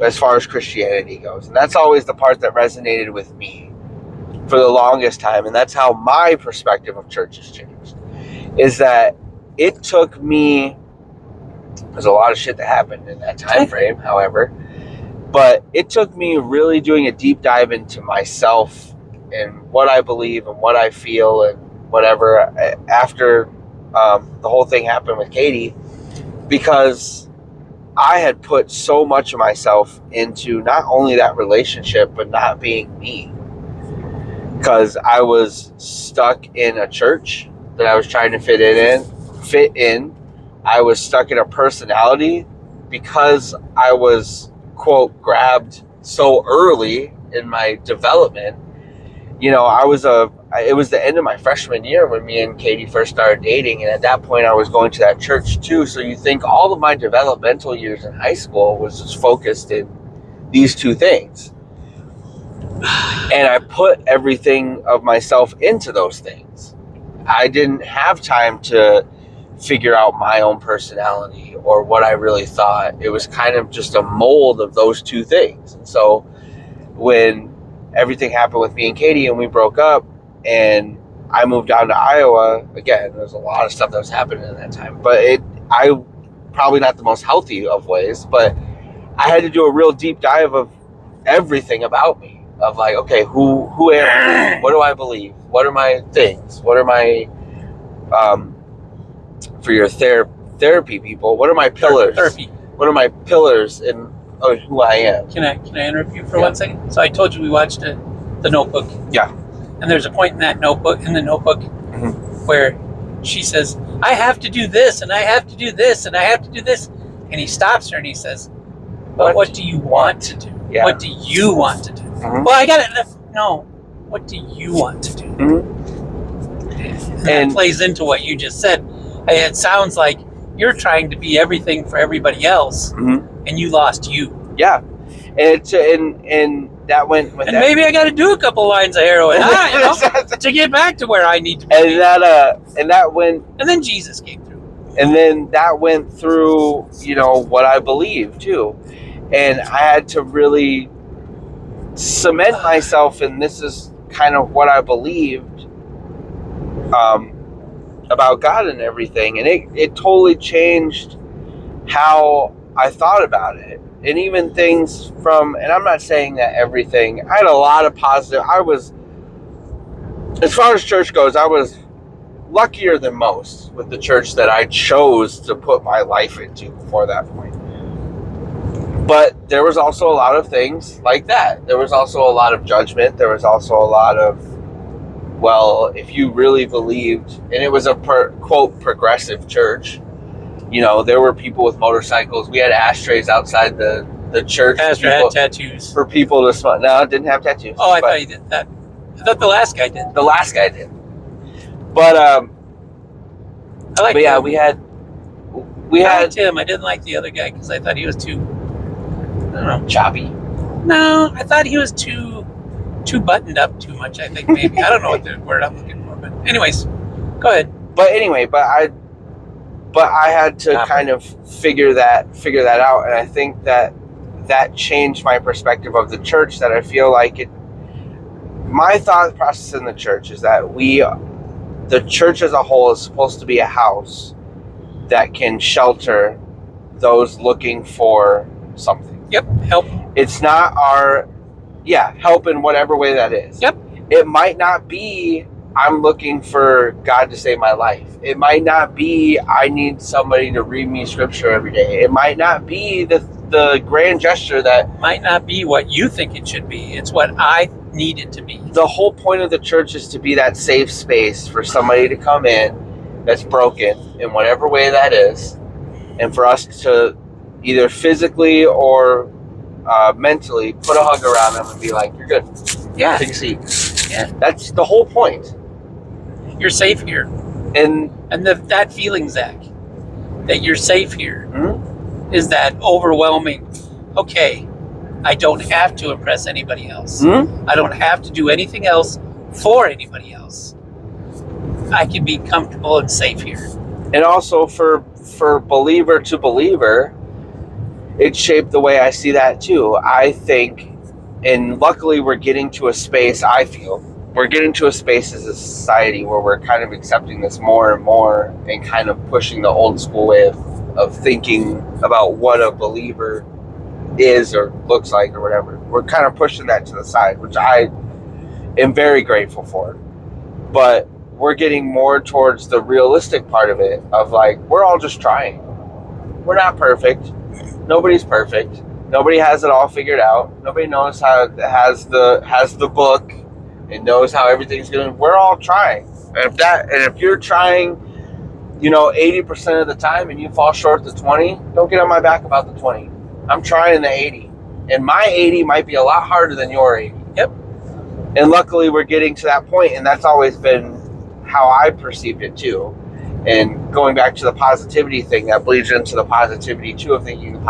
as far as Christianity goes. And that's always the part that resonated with me for the longest time. And that's how my perspective of church has changed. Is that it took me, there's a lot of shit that happened in that time frame, however, but it took me really doing a deep dive into myself and what I believe and what I feel and whatever after the whole thing happened with Katie, because I had put so much of myself into not only that relationship, but not being me. Because I was stuck in a church that I was trying to fit in. I was stuck in a personality because I was, quote, grabbed so early in my development. You know, it was the end of my freshman year when me and Katie first started dating, and at that point I was going to that church too. So you think all of my developmental years in high school was just focused in these two things. And I put everything of myself into those things. I didn't have time to figure out my own personality or what I really thought. It was kind of just a mold of those two things. And so when everything happened with me and Katie and we broke up and I moved down to Iowa, again, there's a lot of stuff that was happening in that time, but I probably not the most healthy of ways, but I had to do a real deep dive of everything about me, of like, okay, who am I? What do I believe? What are my things? What are my for your therapy people? What are my pillars?
Therapy.
What are my pillars in who I am?
Can I interrupt you for 1 second? So I told you we watched The Notebook.
Yeah.
And there's a point in the notebook, where she says, I have to do this, and I have to do this, and I have to do this. And he stops her and he says, but what do you want to do?
Yeah.
What do you want to do? Well, I got it. No. What do you want to do? And that plays into what you just said. It sounds like you're trying to be everything for everybody else, and you lost you.
Yeah. And that went with
and maybe I got to do a couple lines of heroin to get back to where I need to be.
And that went.
And then Jesus came through.
And then that went through, what I believe too, and I had to really cement myself. And this is kind of what I believed about God and everything, and it totally changed how I thought about it. And even things and I'm not saying that everything, I had a lot of positive, as far as church goes, I was luckier than most with the church that I chose to put my life into before that point. But there was also a lot of things like that. There was also a lot of judgment. There was also a lot of, well, if you really believed, and it was a quote progressive church, there were people with motorcycles. We had ashtrays outside the church.
Pastor had tattoos.
For people to smoke. No, it didn't have tattoos.
Oh, I thought he did that. I thought the last guy did.
The last guy did. But
I like.
But yeah,
him.
we had.
I liked him. I didn't like the other guy because I thought he was too. I don't know.
Choppy.
No, I thought he was too buttoned up too much. I think maybe I don't know what the word I'm looking for. But anyways, go ahead.
But anyway, I had to kind of figure that out, and I think that changed my perspective of the church. That I feel like my thought process in the church is that the church as a whole is supposed to be a house that can shelter those looking for something.
Yep, help.
It's not help in whatever way that is.
Yep.
It might not be I'm looking for God to save my life. It might not be I need somebody to read me scripture every day. It might not be the grand gesture that
might not be what you think it should be. It's what I need it to be.
The whole point of the church is to be that safe space for somebody to come in that's broken in whatever way that is, and for us to either physically or mentally put a hug around them and be like, you're good.
Yeah.
Take a seat.
Yeah.
That's the whole point.
You're safe here.
And
that feeling, Zach, that you're safe here, is that overwhelming, okay, I don't have to impress anybody else. I don't have to do anything else for anybody else. I can be comfortable and safe here.
And also for believer to believer, it shaped the way I see that too. I think, and luckily we're getting to a space, I feel, we're getting to a space as a society where we're kind of accepting this more and more and kind of pushing the old school way of thinking about what a believer is or looks like or whatever. We're kind of pushing that to the side, which I am very grateful for. But we're getting more towards the realistic part of it, of like, we're all just trying. We're not perfect. Nobody's perfect. Nobody has it all figured out. Nobody knows how has the book and knows how everything's going. We're all trying. And if you're trying, 80% of the time and you fall short the 20, don't get on my back about the 20. I'm trying the 80. And my 80 might be a lot harder than your 80.
Yep.
And luckily we're getting to that point, and that's always been how I perceived it too. And going back to the positivity thing, that bleeds into the positivity too, of thinking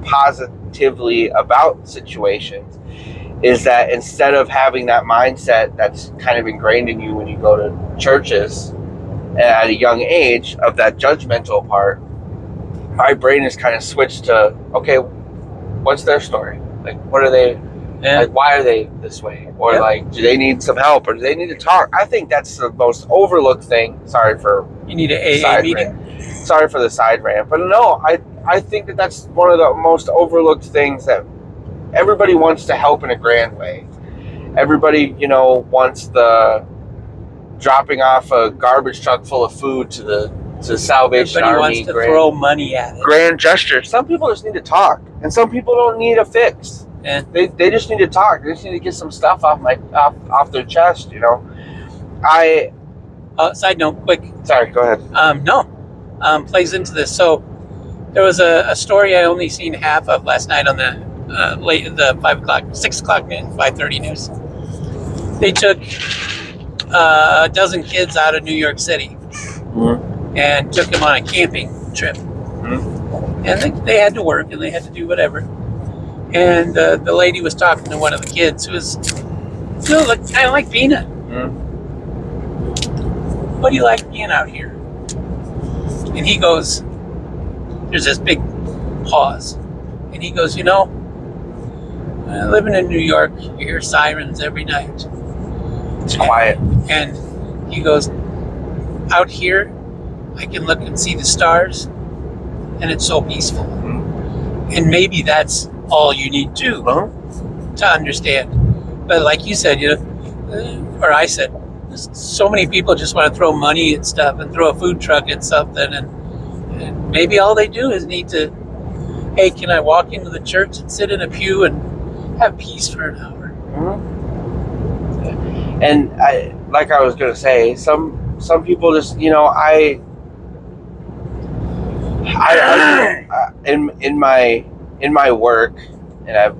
positively about situations, is that instead of having that mindset that's kind of ingrained in you when you go to churches at a young age of that judgmental part, my brain has kind of switched to, okay, what's their story? Like, what are they, like, why are they this way? Or like, do they need some help, or do they need to talk? I think that's the most overlooked thing. Sorry for
you need an AA meeting.
Sorry for the side rant, but no, I think that's one of the most overlooked things, that everybody wants to help in a grand way. Everybody, wants the dropping off a garbage truck full of food to Salvation
Everybody
Army.
wants to throw money at it.
Grand gesture. Some people just need to talk, and some people don't need a fix.
Yeah.
They just need to talk. They just need to get some stuff off their chest. You know,
Side note, quick.
Sorry, go ahead.
Plays into this. So there was a story I only seen half of last night on the 6 o'clock news, 5:30 news. They took a dozen kids out of New York City and took them on a camping trip. And they had to work and they had to do whatever. And the lady was talking to one of the kids who was, kind of like Peanut. What do you like being out here? And he goes, there's this big pause. And he goes, living in New York, you hear sirens every night.
It's quiet.
And he goes, out here, I can look and see the stars, and it's so peaceful. And maybe that's all you need to understand. But like you said, or I said, so many people just want to throw money at stuff and throw a food truck at something, and maybe all they do is need to, hey, can I walk into the church and sit in a pew and have peace for an hour?
And I was gonna say, some people just, in my work, and I've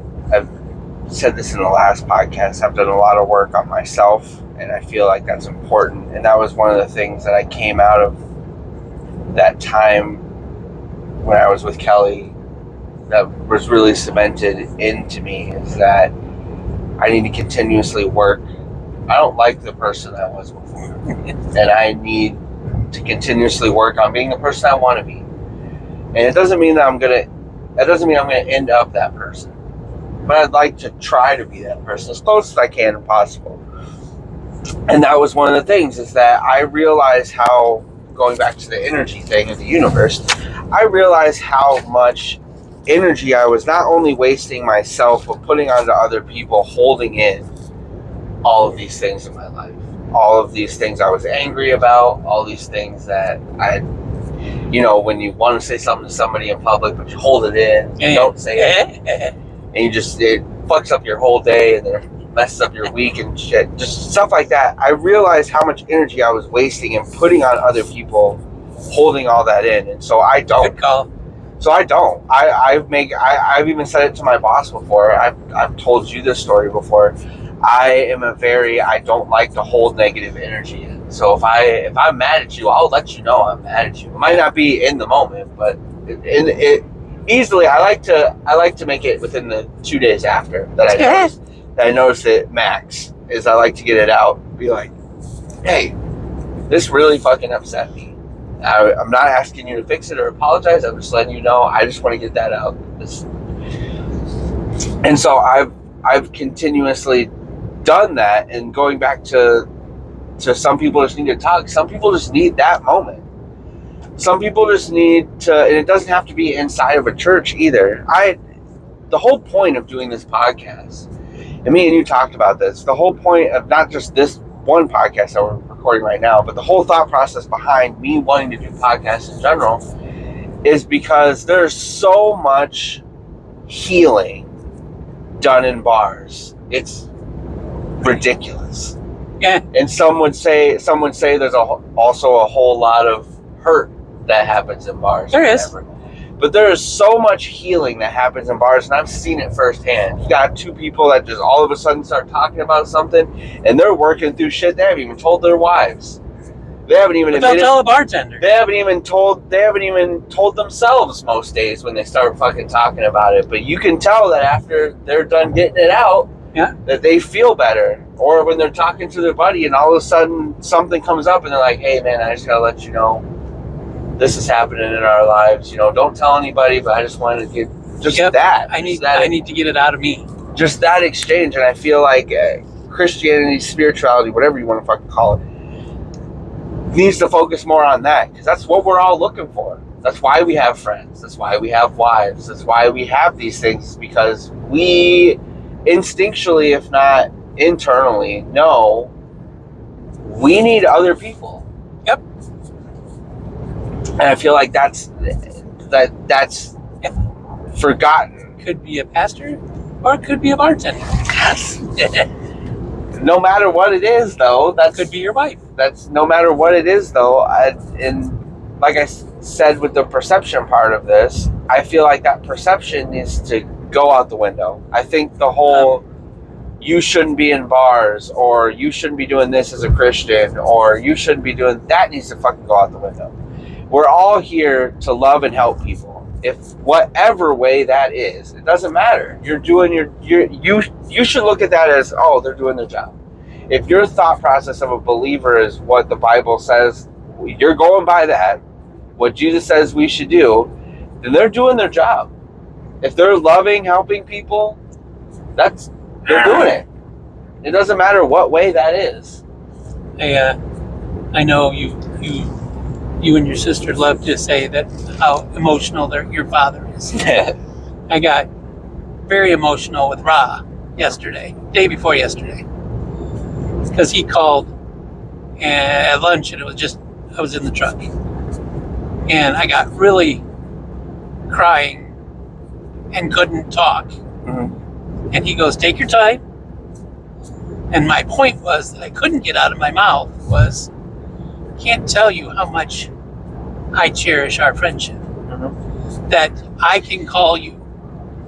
said this in the last podcast, I've done a lot of work on myself, and I feel like that's important. And that was one of the things that I came out of that time when I was with Kelly that was really cemented into me, is that I need to continuously work. I don't like the person I was before, and I need to continuously work on being the person I want to be. And it doesn't mean that I'm gonna end up that person, but I'd like to try to be that person as close as I can and possible. And that was one of the things, is that I realized how, going back to the energy thing of the universe, I realized how much energy I was not only wasting myself, but putting onto other people, holding in all of these things in my life. All of these things I was angry about, all these things that when you want to say something to somebody in public, but you hold it in, you don't say it, and it fucks up your whole day, and then it messes up your week and shit, just stuff like that. I realized how much energy I was wasting and putting on other people, holding all that in, and so I don't.
Good call.
So I don't. I've even said it to my boss before. I've told you this story before. I don't like to hold negative energy in. So if I'm mad at you, I'll let you know I'm mad at you. It might not be in the moment, but easily I like to make it within the 2 days after that I notice it max, is I like to get it out. Be like, hey, this really fucking upset me. I'm not asking you to fix it or apologize. I'm just letting you know. I just want to get that out. And so I've continuously done that. And going back to some people just need to talk. Some people just need that moment. Some people just need to, and it doesn't have to be inside of a church either. The whole point of doing this podcast, and me and you talked about this, the whole point of not just this one podcast that we're recording right now, but the whole thought process behind me wanting to do podcasts in general is because there's so much healing done in bars. It's ridiculous.
Yeah.
And some would say there's also a whole lot of hurt that happens in bars.
There is.
But there is so much healing that happens in bars, and I've seen it firsthand. You got two people that just all of a sudden start talking about something, and they're working through shit they haven't even told their wives. They haven't even
They'll tell a bartender.
They haven't even told themselves most days when they start fucking talking about it. But you can tell that after they're done getting it out, that they feel better. Or when they're talking to their buddy, and all of a sudden something comes up, and they're like, "Hey, man, I just gotta let you know this is happening in our lives. Don't tell anybody, but I just wanted to get that. I need
to get it out of me.
Just that exchange." And I feel like Christianity, spirituality, whatever you want to fucking call it, needs to focus more on that, because that's what we're all looking for. That's why we have friends. That's why we have wives. That's why we have these things, because we instinctually, if not internally, know We need other people.
Yep.
And I feel like that's forgotten.
Could be a pastor, or it could be a bartender.
No matter what it is, though, that
Could be your wife.
That's no matter what it is, though. And like I said with the perception part of this, I feel like that perception needs to go out the window. I think the whole you shouldn't be in bars, or you shouldn't be doing this as a Christian, or you shouldn't be doing that needs to fucking go out the window. We're all here to love and help people. If whatever way that is, it doesn't matter. You're doing you should look at that as, oh, they're doing their job. If your thought process of a believer is what the Bible says, you're going by that, what Jesus says we should do, then they're doing their job. If they're loving, helping people, they're doing it. It doesn't matter what way that is.
I know you and your sister love to say that how emotional your father is. I got very emotional with Ra day before yesterday, because he called at lunch, and I was in the truck, and I got really crying and couldn't talk.
Mm-hmm.
And he goes, "Take your time." And my point was that I couldn't get out of my mouth was, can't tell you how much I cherish our friendship.
Mm-hmm.
That I can call you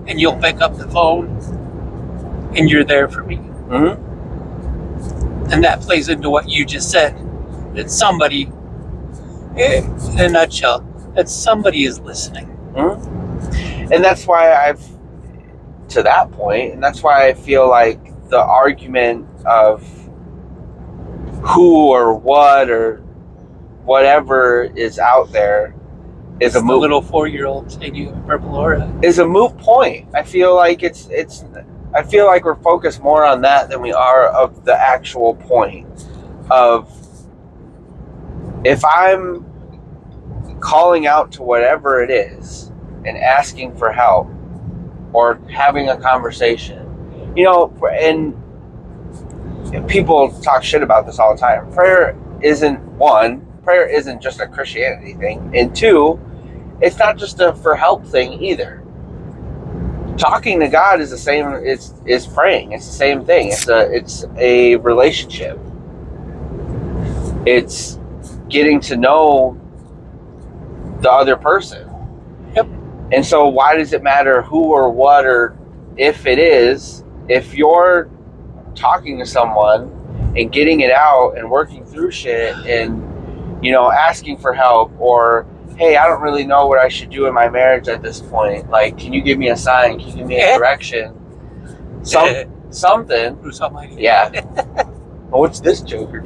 and you'll pick up the phone and you're there for me.
Mm-hmm.
And that plays into what you just said. That somebody, in a nutshell, that somebody is listening.
Mm-hmm. And that's why to that point, and that's why I feel like the argument of who or what or whatever is out there is a moot.
Little 4-year-old saying you have purple aura
is a moot point. I feel like I feel like we're focused more on that than we are of the actual point of, if I'm calling out to whatever it is and asking for help or having a conversation, and people talk shit about this all the time. Prayer isn't just a Christianity thing, and two, it's not just a for help thing either. Talking to God is the same. Is praying. It's the same thing. It's a relationship. It's getting to know the other person.
Yep.
And so why does it matter who or what, or if it is, if you're talking to someone and getting it out and working through shit and, asking for help, or, hey, I don't really know what I should do in my marriage at this point. Like, can you give me a sign? Can you give me a direction? Something.
Bruce Almighty.
Yeah. What's this joker?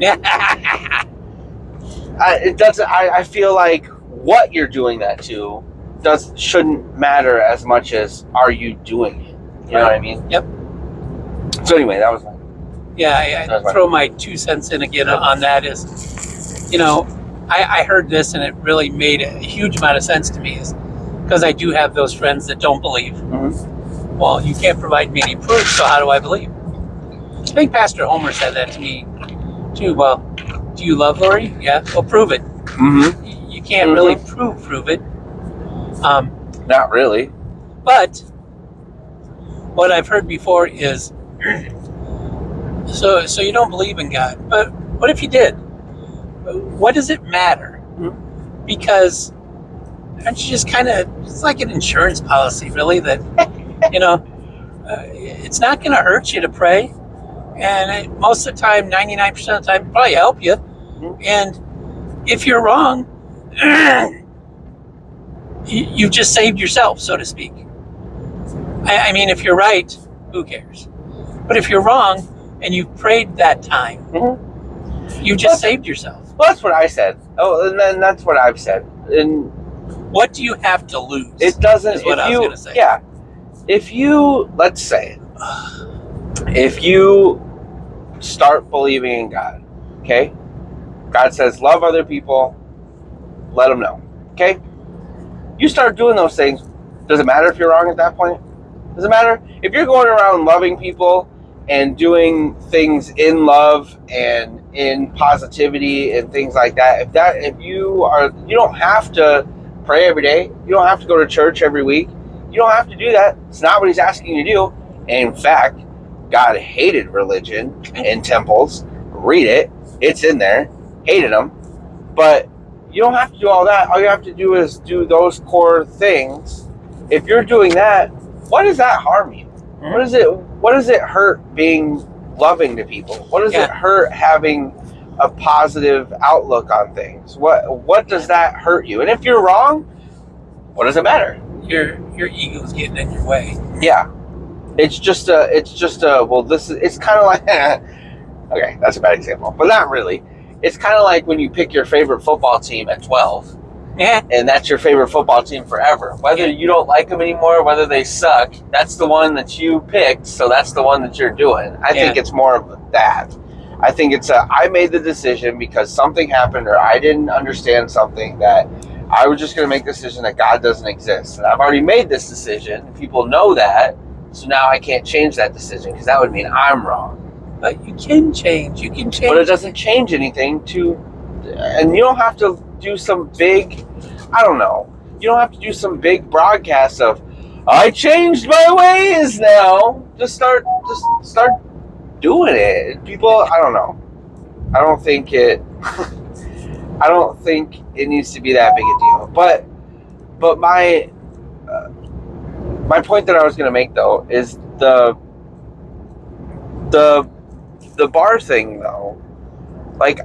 I feel like what you're doing that to shouldn't matter as much as are you doing it. You know what I mean?
Yep.
So anyway, that was my...
Yeah, I throw my 2 cents in again on that is, I heard this and it really made a huge amount of sense to me, is because I do have those friends that don't believe.
Mm-hmm.
Well, you can't provide me any proof, so how do I believe? I think Pastor Homer said that to me too. Well, do you love Lori? Yeah. Well, prove it.
Mm-hmm.
You can't really prove it.
Not really.
But what I've heard before is, so you don't believe in God, but what if you did? What does it matter?
Mm-hmm.
Because aren't you just it's like an insurance policy, really, that, it's not going to hurt you to pray. And most of the time, 99% of the time, it'll probably help you.
Mm-hmm.
And if you're wrong, you've just saved yourself, so to speak. I mean, if you're right, who cares? But if you're wrong and you've prayed that time, you just saved yourself.
Well, that's what I said. Oh, and then that's what I've said. And
what do you have to lose?
It doesn't.
Is what I was going to say.
Yeah. If you, let's say, if you start believing in God, okay? God says, love other people, let them know, okay? You start doing those things. Does it matter if you're wrong at that point? Does it matter? If you're going around loving people and doing things in love and in positivity and things like that, if you don't have to pray every day, you don't have to go to church every week, you don't have to do that. It's not what he's asking you to do. In fact, God hated religion and temples. Read it. It's in there. Hated them. But you don't have to do all that. All you have to do is do those core things. If you're doing that, what does that harm you? What does it hurt being loving to people? What does it hurt having a positive outlook on things? What does that hurt you? And if you're wrong, what does it matter?
Your ego's getting in your way.
Yeah. It's just it's kind of like okay, that's a bad example, but not really. It's kind of like when you pick your favorite football team at 12.
Yeah.
And that's your favorite football team forever. Whether you don't like them anymore, whether they suck, that's the one that you picked, so that's the one that you're doing. I think it's more of that. I think it's I made the decision because something happened or I didn't understand something that I was just going to make the decision that God doesn't exist. And I've already made this decision. People know that. So now I can't change that decision because that would mean I'm wrong.
But you can change. You can change.
But it doesn't change anything and you don't have to do some big, I don't know. You don't have to do some big broadcast of, I changed my ways now. Just start doing it. People, I don't know. I don't think it needs to be that big a deal. But my point that I was going to make though is the bar thing though. Like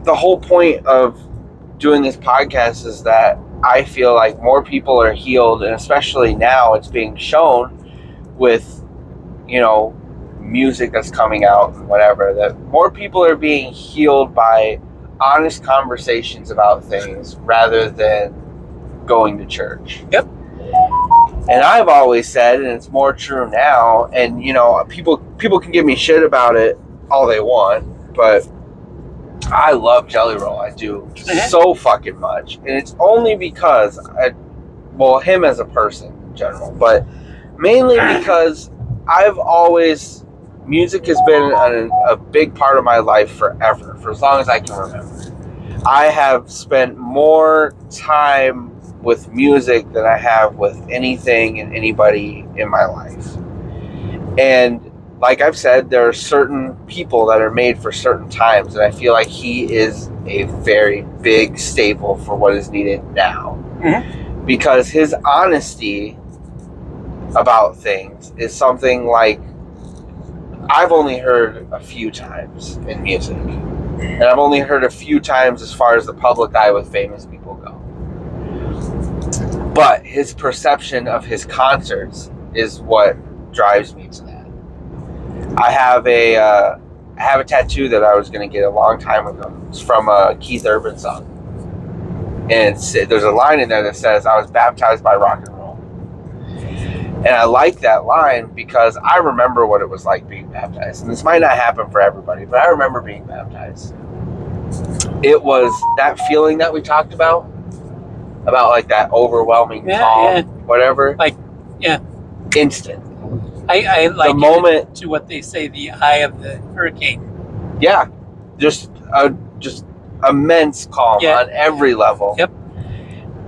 the whole point of doing this podcast is that I feel like more people are healed, and especially now it's being shown with, music that's coming out and whatever, that more people are being healed by honest conversations about things rather than going to church.
Yep.
And I've always said, and it's more true now, and people can give me shit about it all they want, but I love Jelly Roll. I do so fucking much. And it's only because him as a person in general, but mainly because music has been a big part of my life forever, for as long as I can remember. I have spent more time with music than I have with anything and anybody in my life. And like I've said, there are certain people that are made for certain times, and I feel like he is a very big staple for what is needed now. Mm-hmm. Because his honesty about things is something like I've only heard a few times in music. And I've only heard a few times as far as the public eye with famous people go. But his perception of his concerts is what drives me to that. I have a tattoo that I was going to get a long time ago. It's from a Keith Urban song. And there's a line in there that says, I was baptized by rock and roll. And I like that line because I remember what it was like being baptized. And this might not happen for everybody, but I remember being baptized. It was that feeling that we talked about like that overwhelming calm, whatever. Instant.
I like
the moment
to what they say, the eye of the hurricane.
Yeah, just immense calm on every level.
Yep.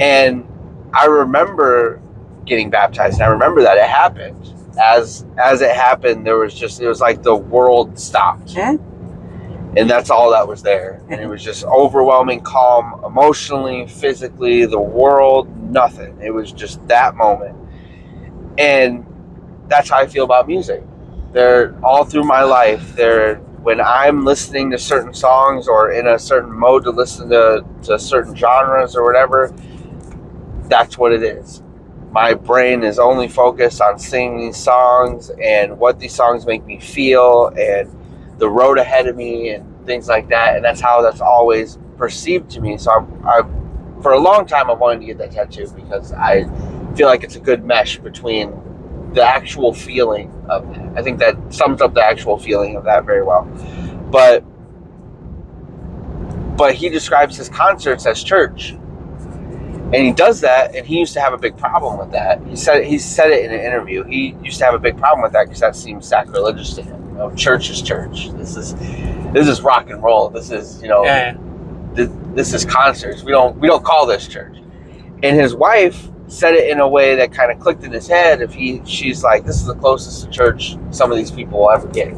And I remember getting baptized, and I remember that it happened. As it happened, it was like the world stopped. Mm-hmm. And that's all that was there. And it was just overwhelming calm, emotionally, physically, the world, nothing. It was just that moment. And that's how I feel about music. They're all through my life. When I'm listening to certain songs or in a certain mode to listen to certain genres or whatever, that's what it is. My brain is only focused on singing these songs and what these songs make me feel and the road ahead of me and things like that. And that's how that's always perceived to me. So I've for a long time I've wanted to get that tattoo because I feel like it's a good mesh between the actual feeling of that. I think that sums up the actual feeling of that very well. But he describes his concerts as church. And he does that, and he used to have a big problem with that. He said it in an interview. He used to have a big problem with that because that seems sacrilegious to him. Church is church. This is rock and roll. This is this is concerts. We don't call this church. And his wife said it in a way that kind of clicked in his head. She's like, this is the closest to church some of these people will ever get,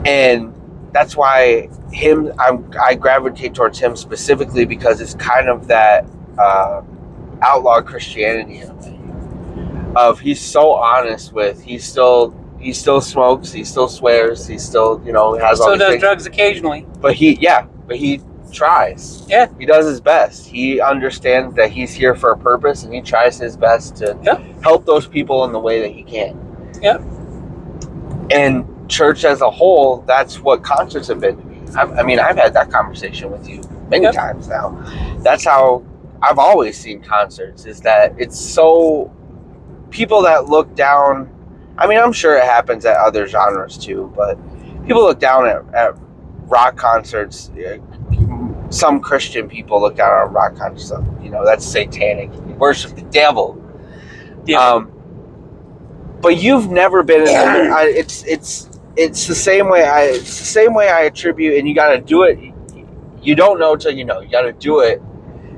and that's why I gravitate towards him specifically because it's kind of that outlawed Christianity in a way. Of he's so honest with he still smokes, he still swears, he still has all.
Still
these
does
things.
drugs occasionally.
But he tries.
Yeah.
He does his best. He understands that he's here for a purpose, and he tries his best to help those people in the way that he can.
Yeah.
And church as a whole, that's what concerts have been to me. I've had that conversation with you many times now. That's how I've always seen concerts, is that it's so people that look down. I'm sure it happens at other genres too, but people look down at rock concerts. Some Christian people look down on rock concerts. That's satanic. You worship the devil. Yeah. But you've never been in it's the same way I attribute, and you got to do it. You don't know till you know. You got to do it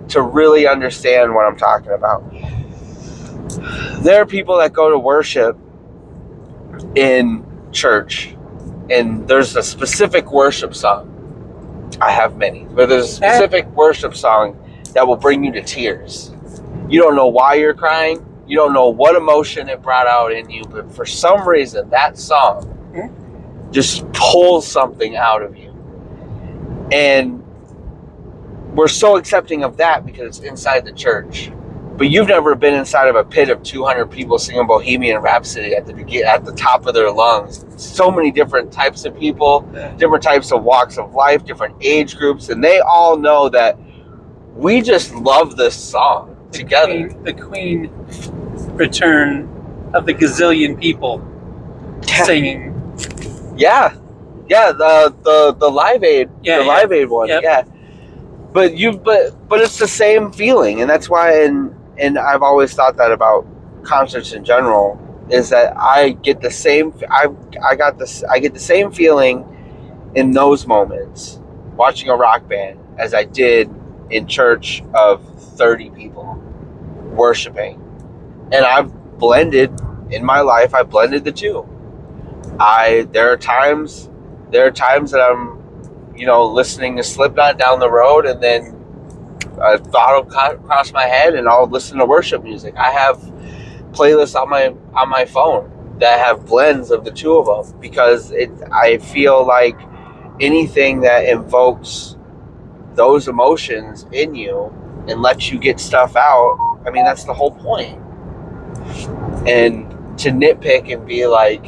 to really understand what I'm talking about. There are people that go to worship in church, and there's a specific worship song. I have many, but there's a specific worship song that will bring you to tears. You don't know why you're crying. You don't know what emotion it brought out in you, but for some reason, that song just pulls something out of you. And we're so accepting of that because it's inside the church. But you've never been inside of a pit of 200 people singing Bohemian Rhapsody at the top of their lungs. So many different types of people, different types of walks of life, different age groups, and they all know that we just love this song together.
The Queen return of the gazillion people singing.
Yeah, the Live Aid, Live Aid one, But it's the same feeling, and that's why. And I've always thought that about concerts in general, is that I get the same. I get the same feeling in those moments watching a rock band as I did in church of 30 people worshiping, and I've blended in my life. I blended the two. There are times that I'm, listening to Slipknot down the road, and then a thought will cross my head, and I'll listen to worship music. I have playlists on my phone that have blends of the two of them because I feel like anything that invokes those emotions in you and lets you get stuff out. That's the whole point. And to nitpick and be like,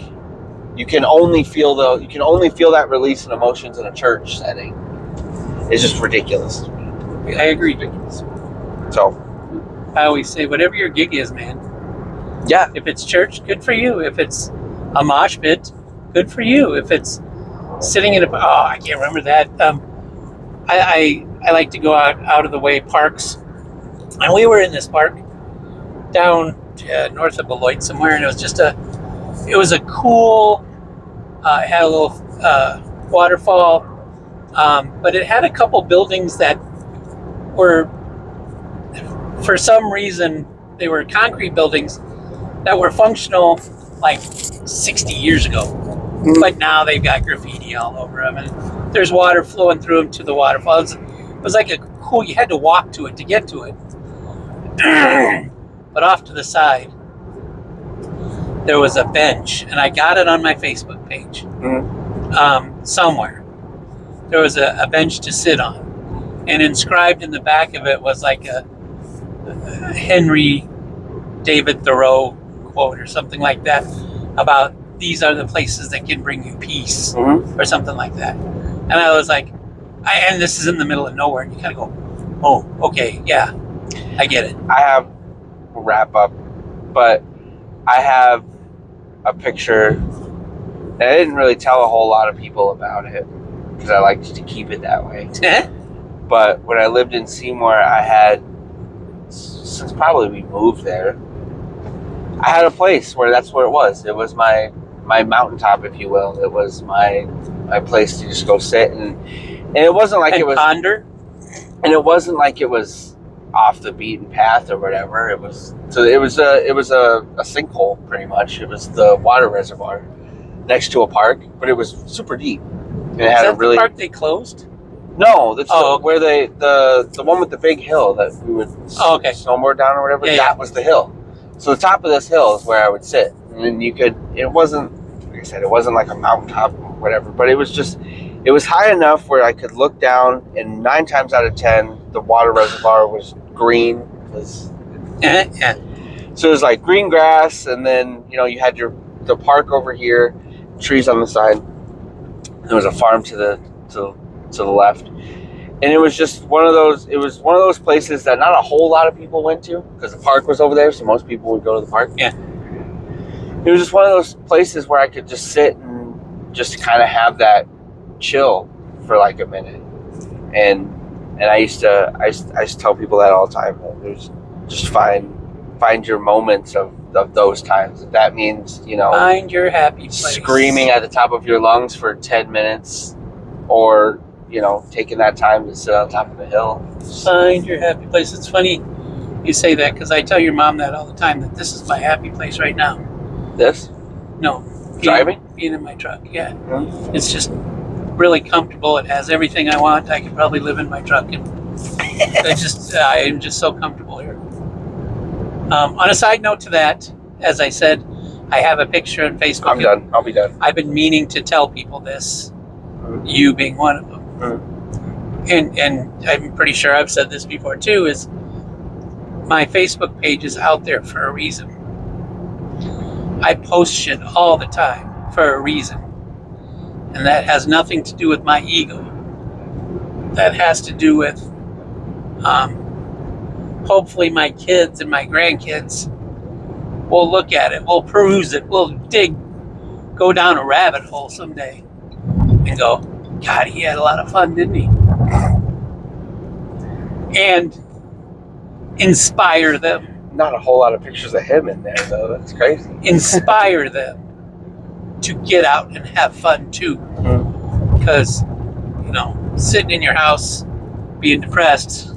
you can only feel that release in emotions in a church setting is just ridiculous to me.
I agree.
Ridiculous. So
I always say, whatever your gig is, man.
Yeah.
If it's church, good for you. If it's a mosh pit, good for you. If it's sitting in I can't remember that. I like to go out of the way parks, and we were in this park down north of Beloit somewhere, and it was a cool. It had a little waterfall, but it had a couple buildings that were, for some reason, they were concrete buildings that were functional like 60 years ago. Mm-hmm. But now they've got graffiti all over them, and there's water flowing through them to the waterfall. It was like you had to walk to it to get to it. But off to the side, there was a bench, and I got it on my Facebook page. Somewhere. There was a bench to sit on. And inscribed in the back of it was like a Henry David Thoreau quote or something like that about these are the places that can bring you peace or something like that. And I was like, and this is in the middle of nowhere, and you kind of go, oh, okay, yeah, I get it.
I have a wrap up, but I have a picture, and I didn't really tell a whole lot of people about it because I like to keep it that way. But when I lived in Seymour, I had since probably we moved there, I had a place where that's where it was. It was my mountaintop, if you will. It was my place to just go sit, and it wasn't like
And
it was
ponder.
and it wasn't like it was off the beaten path or whatever. It was a sinkhole, pretty much. It was the water reservoir next to a park, but it was super deep. And it
Is
had
that
a really
the park they closed?
no. That's
Oh,
where the one with the big hill that we would
okay.
snowboard down or whatever.
Yeah,
That was the hill. So the top of this hill is where I would sit, and then you could. It wasn't, like I said, it wasn't like a mountaintop or whatever, but it was high enough where I could look down, and 9 times out of 10, the water reservoir was green.
Yeah.
So it was like green grass, and then you had the park over here, trees on the side. There was a farm to the left, and it was just one of those. It was one of those places that not a whole lot of people went to because the park was over there, so most people would go to the park.
Yeah.
It was just one of those places where I could just sit and just kind of have that chill for like a minute, and I used to tell people that all the time. There's just find your moments of those times. If that means
Find your happy place.
screaming at the top of your lungs for 10 minutes, or taking that time to sit on top of the hill.
Find your happy place. It's funny you say that because I tell your mom that all the time, that this is my happy place right now.
This
No.
driving,
being in my truck. Yeah.
Mhm.
It's just really comfortable. It has everything I want. I could probably live in my truck, and I am just so comfortable here. On a side note to that, as I said, I have a picture on Facebook.
I'm done. I'll be done.
I've been meaning to tell people this, you being one of them. And I'm pretty sure I've said this before too, is my Facebook page is out there for a reason. I post shit all the time for a reason. And that has nothing to do with my ego. That has to do with hopefully my kids and my grandkids will look at it, will peruse it, will go down a rabbit hole someday and go, God, he had a lot of fun, didn't he? And inspire them.
Not a whole lot of pictures of him in there, though. That's crazy.
Inspire them to get out and have fun too. Because, sitting in your house being depressed.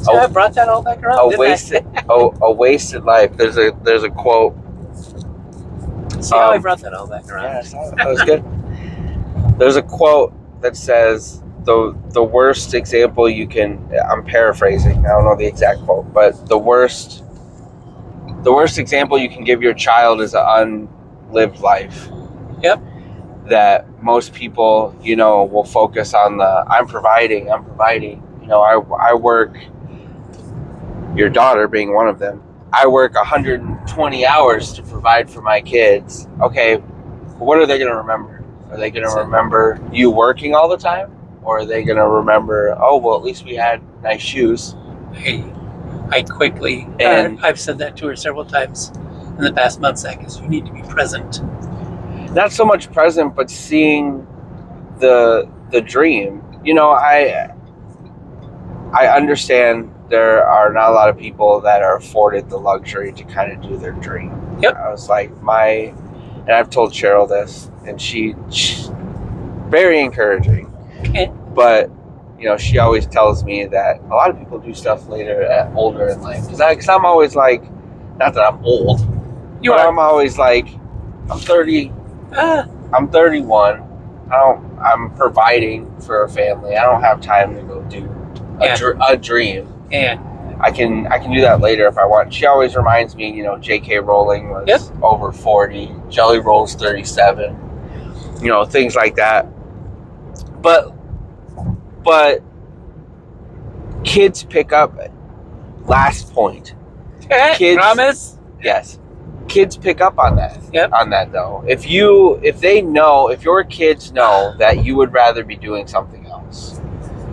So I brought that all back around.
A wasted life. There's a quote.
See how I brought that all back around?
Yeah, that was good. There's a quote that says the worst example you can. I'm paraphrasing. I don't know the exact quote, but the worst example you can give your child is an unlived life.
Yep.
That most people, will focus on the I'm providing. I work. Your daughter being one of them. I work 120 hours to provide for my kids. Okay, what are they going to remember? Are they going to remember you working all the time? Or are they going to remember, oh, well, at least we had nice shoes?
I quickly, and I've said that to her several times in the past month, Zach, is you need to be present.
Not so much present, but seeing the dream. I understand there are not a lot of people that are afforded the luxury to kind of do their dream.
Yep.
I was like, and I've told Cheryl this, and she's very encouraging.
Okay.
But, she always tells me that a lot of people do stuff older in life. Because I'm always like, not that I'm old, I'm always like, I'm 30, I'm 31, I'm providing for a family. I don't have time to go do a dream.
Yeah.
I can do that later if I want. She always reminds me, J.K. Rowling was over 40, Jelly Roll's 37, things like that. But kids pick up. Last point.
Kids, promise?
Yes. Kids pick up on that.
Yep.
On that though. If your kids know that you would rather be doing something else,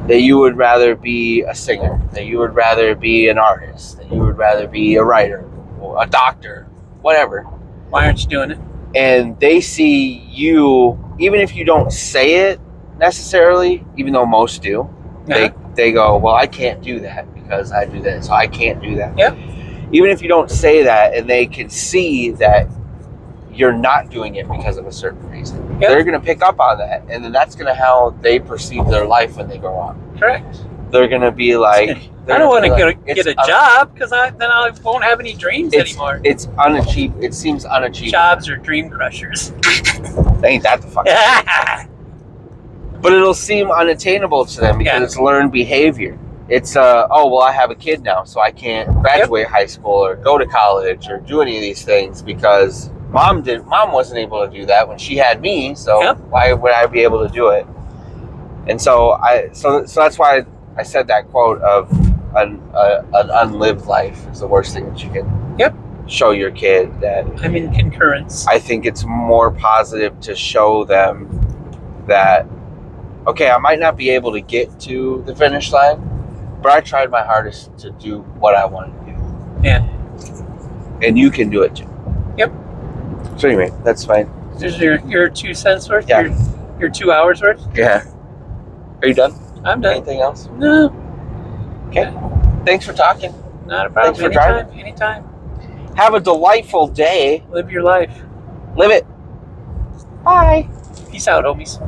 that you would rather be a singer, that you would rather be an artist, that you would rather be a writer, or a doctor, whatever.
Why aren't you doing it?
And they see you, even if you don't say it necessarily, even though most do, they go, well, I can't do that because I do that, so I can't do that.
Yep.
Even if you don't say that, and they can see that you're not doing it because of a certain reason,
Yep.
they're going to pick up on that, and then that's going to how they perceive their life when they grow up.
Correct.
They're going to be like,
I don't want to get a
it's
job because then I won't have any dreams anymore.
It's unachievable. It seems unachievable.
Jobs are dream crushers.
Ain't that the fucking But it'll seem unattainable to them because it's learned behavior. It's oh well, I have a kid now, so I can't graduate high school or go to college or do any of these things because mom wasn't able to do that when she had me, so why would I be able to do it? And so so that's why I said that quote of an unlived life is the worst thing that you can show your kid. That
I'm in concurrence.
I think it's more positive to show them that, okay, I might not be able to get to the finish line, but I tried my hardest to do what I wanted to do.
Yeah.
And you can do it too.
Yep.
So anyway, that's fine.
There's your 2 cents worth?
Yeah.
Your 2 hours worth?
Yeah. Are you done?
I'm done.
Anything else?
No.
Okay. Thanks for talking.
Not a problem.
Thanks for driving.
Anytime.
Have a delightful day.
Live your life.
Live it. Bye.
Peace out, homies.